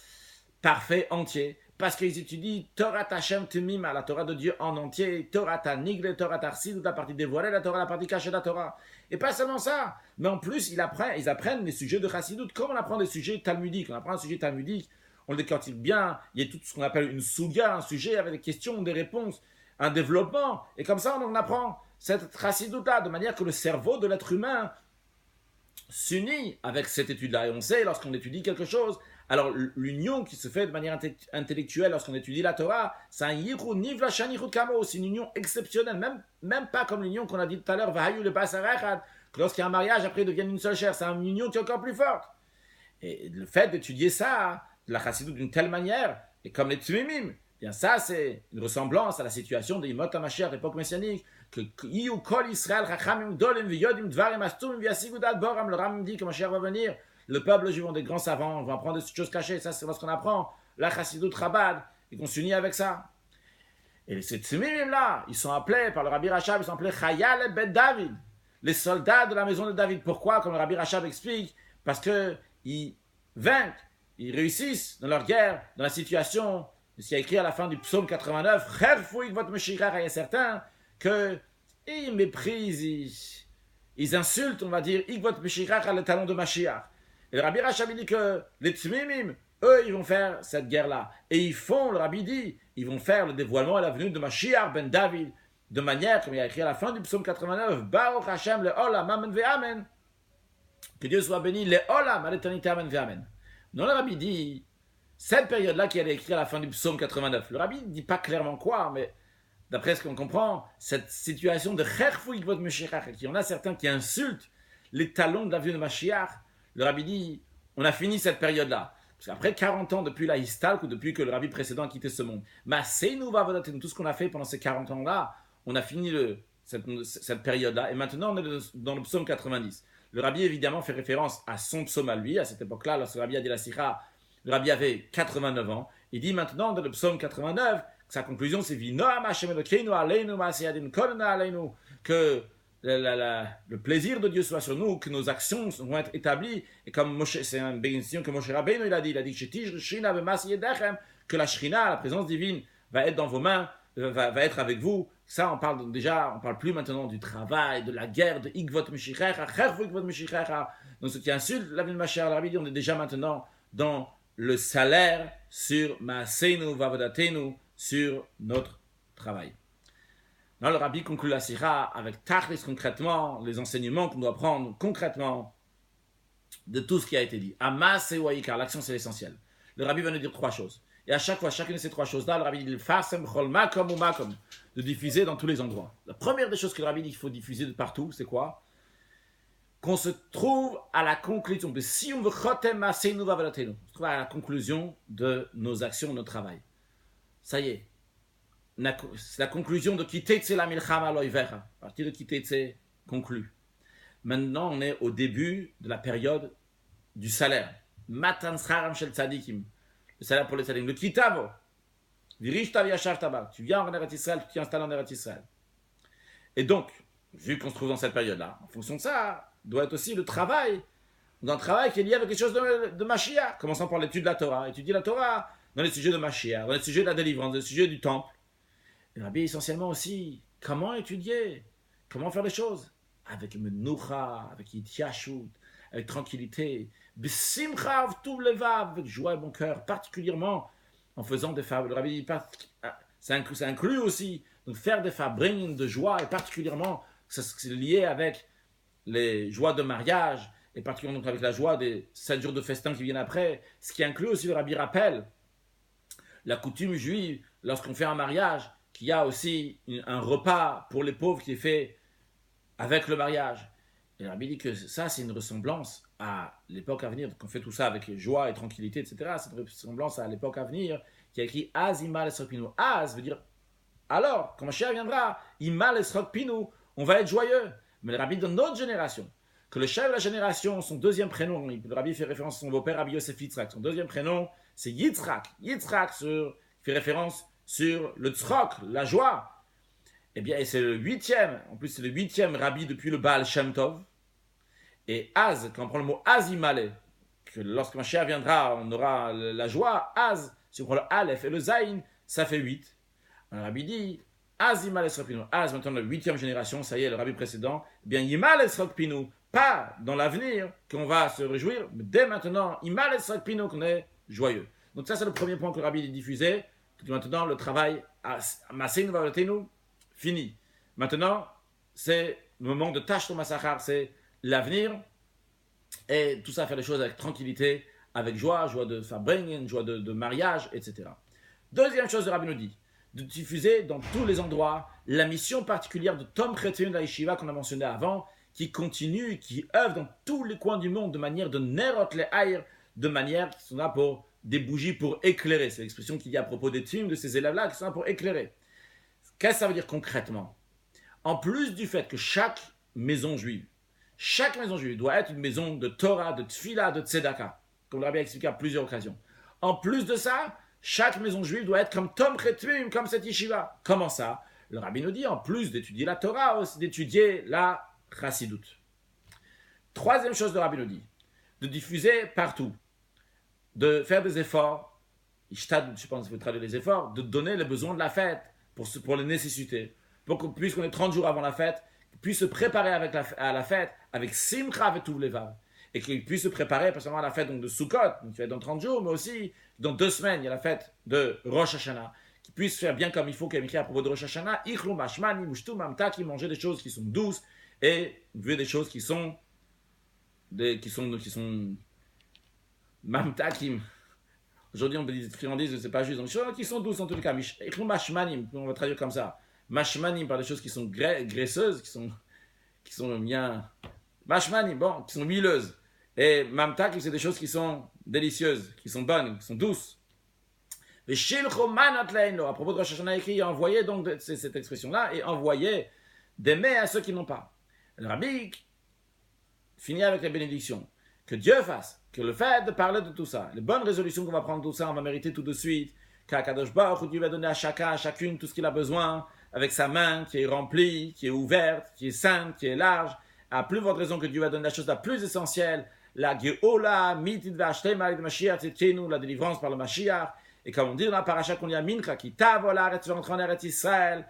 parfait, entier. Parce qu'ils étudient Torah Hashem Tmim, la Torah de Dieu en entier, Torah Nigle, Torah Tarsid, la partie dévoilée, la Torah, la partie cachée de la Torah. Et pas seulement ça, mais en plus, ils apprennent les sujets de Chassidut, comme on apprend des sujets talmudiques. On apprend un sujet talmudique, on le décortique bien, il y a tout ce qu'on appelle une suga, un sujet avec des questions, des réponses, un développement. Et comme ça, on apprend cette Chassidut-là, de manière que le cerveau de l'être humain s'unit avec cette étude-là. Et on sait, lorsqu'on étudie quelque chose, alors l'union qui se fait de manière intellectuelle lorsqu'on étudie la Torah, c'est un yichud nivla shan yichud kamo, c'est une union exceptionnelle, même pas comme l'union qu'on a dit tout à l'heure, vahayu le basarechad, que lorsqu'il y a un mariage, après ils deviennent une seule chair, c'est une union qui est encore plus forte. Et le fait d'étudier ça, de la chassidut d'une telle manière, et comme les tzmimim, bien ça c'est une ressemblance à la situation des Yimot HaMashiach, l'époque messianique, que Iyu Kol Israël Chachamim Dolim V'yodim Dvarim Astumim V'yasigud Ad Boram, le Ram dit que Mashiach va venir, le peuple juif ont des grands savants, on va apprendre des choses cachées, ça c'est lorsqu'on apprend la Chassidut Chabad, et qu'on s'unit avec ça. Et ces tzmimim là, ils sont appelés par le Rabbi Rachab, ils sont appelés Chayal Ben David, les soldats de la maison de David. Pourquoi? Comme le Rabbi Rachab explique, parce qu'ils vainquent, ils réussissent dans leur guerre, dans la situation, ce qui a écrit à la fin du psaume 89, Cherfouik votre Meshirach, il y a certains qu'ils méprisent, ils insultent, on va dire, Ik votre Meshirach, le talon de Mashiach. Et le Rabbi Rachab dit que les tzmimim, eux, ils vont faire cette guerre-là. Et le Rabbi dit, ils vont faire le dévoilement et la venue de Mashiach ben David, de manière, comme il y a écrit à la fin du psaume 89, Baruch Hashem le Olam, Amen ve Amen. Que Dieu soit béni, le Olam, à l'éternité, Amen ve Amen. Non, le Rabbi dit, cette période-là qui est écrite à la fin du psaume 89, le Rabbi ne dit pas clairement quoi, mais d'après ce qu'on comprend, cette situation de Cherfouik votre Mashiach, qu'il y en a certains qui insultent les talons de la venue de Mashiach, le Rabbi dit, on a fini cette période-là. Parce qu'après 40 ans depuis la Histalk, ou depuis que le rabbi précédent a quitté ce monde, tout ce qu'on a fait pendant ces 40 ans-là, on a fini cette période-là, et maintenant on est dans le psaume 90. Le rabbi évidemment fait référence à son psaume à lui, à cette époque-là, lorsque le rabbi a dit la sikha, le rabbi avait 89 ans. Il dit maintenant dans le psaume 89, sa conclusion c'est que le plaisir de Dieu soit sur nous, que nos actions vont être établies. Et comme Moshe, c'est une bénédiction que Moshe Rabbeinu il a dit que la Shrina, la présence divine, va être dans vos mains, va être avec vous. Ça, on parle plus maintenant du travail, de la guerre, de Ikvot Meshichecha, Ikvot Meshichecha. Donc ce qui insulte la vie de Mashiach, le rabbi dit on est déjà maintenant dans le salaire sur Maaseinu Vavodatenu, sur notre travail. Là, le rabbi conclut la sira avec tachlis concrètement, les enseignements qu'on doit prendre concrètement de tout ce qui a été dit. Amas et waïkar, l'action c'est l'essentiel. Le rabbi va nous dire 3 choses. Et à chaque fois, chacune de ces 3 choses-là, le rabbi dit de diffuser dans tous les endroits. La première des choses que le rabbi dit qu'il faut diffuser de partout, c'est quoi? Qu'on se trouve à la conclusion de si on veut chotem maaseinu vavodatenu, on se trouve à la conclusion de nos actions, de notre travail. Ça y est. C'est la conclusion de Kitetse la milchama loivera. À partir de Kitetse, conclu. Maintenant, on est au début de la période du salaire. Matan scharam shel tzadikim. Le salaire pour les tzadikim. Le kitavo. Virish tav yashav tabak. Tu viens en Eretz Israël, tu t'installes en Eretz Israël. Et donc, vu qu'on se trouve dans cette période-là, en fonction de ça, doit être aussi le travail. Dans un travail qui est lié avec quelque chose de Mashiach. Commençons par l'étude de la Torah. Étudier la Torah dans les sujets de Mashiach, dans les sujets de la délivrance, dans les sujets du temple. Le rabbi essentiellement aussi, comment étudier, comment faire les choses avec menoucha, avec yitiashut, avec tranquillité, besimcha tout levav, avec joie et bon cœur, particulièrement en faisant des fables. Le rabbi dit, ça inclut aussi donc faire des fabring de joie, et particulièrement, c'est lié avec les joies de mariage, et particulièrement donc avec la joie des 7 jours de festin qui viennent après, ce qui inclut aussi, le rabbi rappelle, la coutume juive, lorsqu'on fait un mariage, qu'il y a aussi un repas pour les pauvres qui est fait avec le mariage. Et le rabbi dit que ça, c'est une ressemblance à l'époque à venir, qu'on fait tout ça avec joie et tranquillité, etc. C'est une ressemblance à l'époque à venir, qui a écrit Az imal esrok pinu. Az veut dire, alors, quand Mashiach viendra, imal esrok pinu, on va être joyeux. Mais le rabbi de notre génération, que le chef de la génération, son deuxième prénom, le rabbi fait référence à son beau-père, Rabbi Yosef Yitzhak, son deuxième prénom, c'est Yitzhak. Yitzhak fait référence sur le tzrok, la joie. Eh bien, et c'est le 8e, en plus c'est le 8e rabbi depuis le Baal Shem Tov. Et Az, quand on prend le mot Azimale, que lorsque Mashiach viendra, on aura la joie, Az, si on prend le Aleph et le Zayin, ça fait 8. Un rabbi dit, Azimale Esrok Pinu, Az, maintenant la 8e génération, ça y est, le rabbi précédent, eh bien, Yimal Esrok Pinu, pas dans l'avenir qu'on va se réjouir, mais dès maintenant, Yimal Esrok Pinu, qu'on est joyeux. Donc ça, c'est le premier point que le rabbi dit diffusé. Maintenant, le travail à Maaseinu Vavodatenu, fini. Maintenant, c'est le moment de Tashlo Masachar, c'est l'avenir. Et tout ça, faire les choses avec tranquillité, avec joie, joie de fabringen, joie de mariage, etc. Deuxième chose, le rabbi nous dit, de diffuser dans tous les endroits la mission particulière de Tom Chrétien de la Yeshiva qu'on a mentionné avant, qui continue, qui œuvre dans tous les coins du monde de manière de Nerot le Haïr, de manière qui sont là pour des bougies pour éclairer. C'est l'expression qu'il y a à propos des teams de ces élèves-là qui sont là pour éclairer. Qu'est-ce que ça veut dire concrètement? En plus du fait que chaque maison juive doit être une maison de Torah, de Tfila, de Tzedaka, comme le rabbi a expliqué à plusieurs occasions. En plus de ça, chaque maison juive doit être comme Tom Chetmim, comme cette yeshiva. Comment ça? Le rabbi nous dit, en plus d'étudier la Torah, aussi d'étudier la Chassidoute. Troisième chose, le rabbi nous dit, de diffuser partout, de faire des efforts, je pense que vous traduire les efforts, de donner les besoins de la fête pour les nécessités, pour qu'on puisse, qu'on est 30 jours avant la fête, puisse se préparer à la fête avec Simcha avec tout Levav, et qu'il puisse se préparer pas seulement à la fête donc, de Sukkot, donc, qui va être dans 30 jours, mais aussi dans 2 semaines, il y a la fête de Rosh Hashanah, qui puisse faire bien comme il faut, qu'il y a écrit à propos de Rosh Hashanah, Ichlu Mashmani, Mushtu Mamtaki, manger des choses qui sont douces, et vu des choses qui sont Mamtakim. Aujourd'hui, on dit friandises, c'est pas juste. Donc, des choses qui sont douces en tout cas. Mashmanim, on va traduire comme ça. Mashmanim par des choses qui sont graisseuses, qui sont bien. Mashmanim, bon, qui sont huileuses. Et mamtak, c'est des choses qui sont délicieuses, qui sont bonnes, qui sont douces. À propos de Rosh Hashanah écrit, envoyez donc cette expression-là et envoyez des mets à ceux qui n'ont pas. Le rabbi finit avec la bénédiction. Que Dieu fasse, que le fait de parler de tout ça, les bonnes résolutions qu'on va prendre tout ça, on va mériter tout de suite, qu'Akadosh Baruch Dieu va donner à chacun, à chacune tout ce qu'il a besoin, avec sa main qui est remplie, qui est ouverte, qui est sainte, qui est large, à plus forte raison que Dieu va donner la chose la plus essentielle, la Geola, Mitid Vashtema, le Mashiach, Tzidkenu, la délivrance par le Mashiach. Et comme on dit dans la paracha qu'on y a Mincha, qui t'avola, tu vas entrer en Eretz Israël,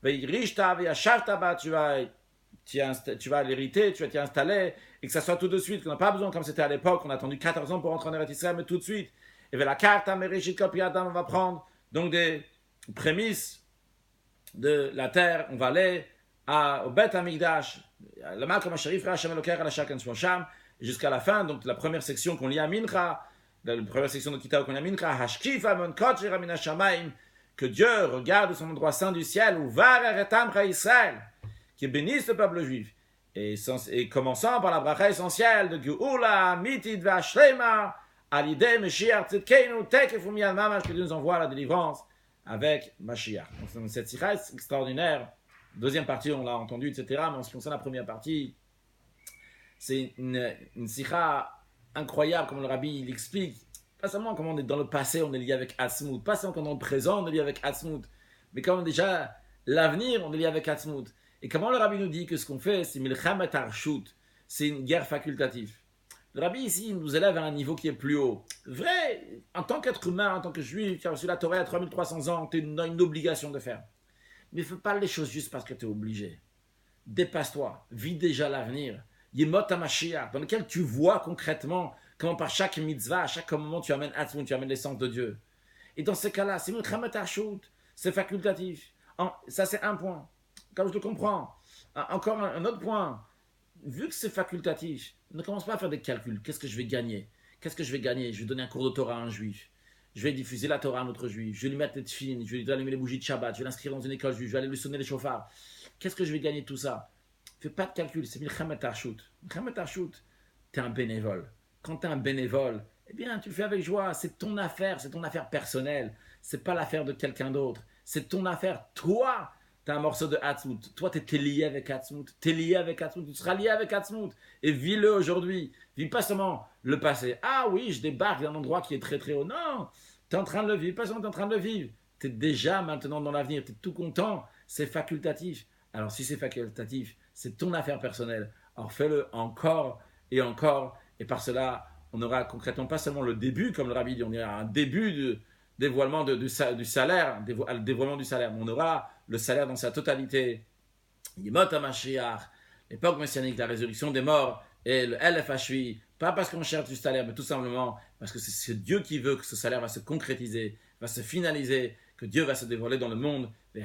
Veirishta, Veyashavta, tu vas l'hériter, tu vas t'y installer, et que ça soit tout de suite, qu'on n'a pas besoin, comme c'était à l'époque, on a attendu 14 ans pour rentrer en Eretz Israël, mais tout de suite. Et la carte à Mereshit Kopiadam, on va prendre donc des prémices de la terre, on va aller au Bet Hamikdash, le Malkom HaSharif, Hashem Eloker, à la Shaken Shmosham, jusqu'à la fin, donc la première section qu'on lit à Mincha, la première section de Kitab qu'on lit à Mincha, Hashkifa Mon Kotcher Amina Shamaim, que Dieu regarde son endroit saint du ciel, ou Var Eretam Israël, qui bénisse le peuple juif. Et commençant par la bracha essentielle de Geoula, Mitid Vashlema, Alideh, Mashiach, Tzidkenu, Tekef Umiyan Mamash, que Dieu nous envoie la délivrance avec Mashiach. Donc cette sikha est extraordinaire. Deuxième partie, on l'a entendu, etc. Mais en ce qui concerne la première partie, c'est une sikha incroyable, comme le rabbi il explique. Pas seulement comme on est dans le passé, on est lié avec Atzmut. Pas seulement quand on est dans le présent, on est lié avec Atzmut. Mais comme déjà l'avenir, on est lié avec Atzmut. Et comment le rabbi nous dit que ce qu'on fait, c'est Milchamet Arshut, c'est une guerre facultative. Le rabbi ici nous élève à un niveau qui est plus haut. Vrai, en tant qu'être humain, en tant que juif, qui a reçu la Torah à 3300 ans, tu as une obligation de faire. Mais ne fais pas les choses juste parce que tu es obligé. Dépasse-toi, vis déjà l'avenir. Yemot HaMashiach, dans lequel tu vois concrètement comment par chaque mitzvah, à chaque moment tu amènes Atzmut, tu amènes l'essence de Dieu. Et dans ces cas-là, c'est Milchamet Arshut, c'est facultatif. Ça c'est un point. Comme je le comprends. Encore un autre point. Vu que c'est facultatif, ne commence pas à faire des calculs. Qu'est-ce que je vais gagner? Qu'est-ce que je vais gagner? Je vais donner un cours de Torah à un juif. Je vais diffuser la Torah à un autre juif. Je vais lui mettre les tefilines. Je vais lui allumer les bougies de Shabbat. Je vais l'inscrire dans une école juive. Je vais aller lui sonner les chauffards. Qu'est-ce que je vais gagner de tout ça? Fais pas de calcul. C'est Milchamet Arshut. Milchamet Arshut, tu es un bénévole. Quand tu es un bénévole, eh bien, tu le fais avec joie. C'est ton affaire personnelle. C'est pas l'affaire de quelqu'un d'autre. C'est ton affaire. Toi, tu as un morceau de Atzmut. Toi, tu es lié avec Atzmut. Tu es lié avec Atzmut. Tu seras lié avec Atzmut. Et vis-le aujourd'hui. Vis pas seulement le passé. Ah oui, je débarque d'un endroit qui est très très haut. Non, tu es en train de le vivre. Pas seulement tu es en train de le vivre. Tu es déjà maintenant dans l'avenir. Tu es tout content. C'est facultatif. Alors si c'est facultatif, c'est ton affaire personnelle. Alors fais-le encore et encore. Et par cela, on aura concrètement pas seulement le début, comme le rabbi dit, on aura un début de dévoilement du salaire, dévoilement du salaire. Mais on aura le salaire dans sa totalité. Yemot HaMashiach, l'époque messianique, la résurrection des morts et le LFHI, pas parce qu'on cherche du salaire, mais tout simplement parce que c'est Dieu qui veut que ce salaire va se concrétiser, va se finaliser, que Dieu va se dévoiler dans le monde, que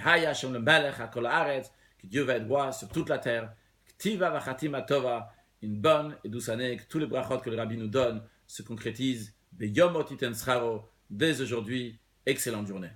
Dieu va être roi sur toute la terre, une bonne et douce année, que tous les brachot que le rabbi nous donne se concrétisent, dès aujourd'hui. Excellente journée.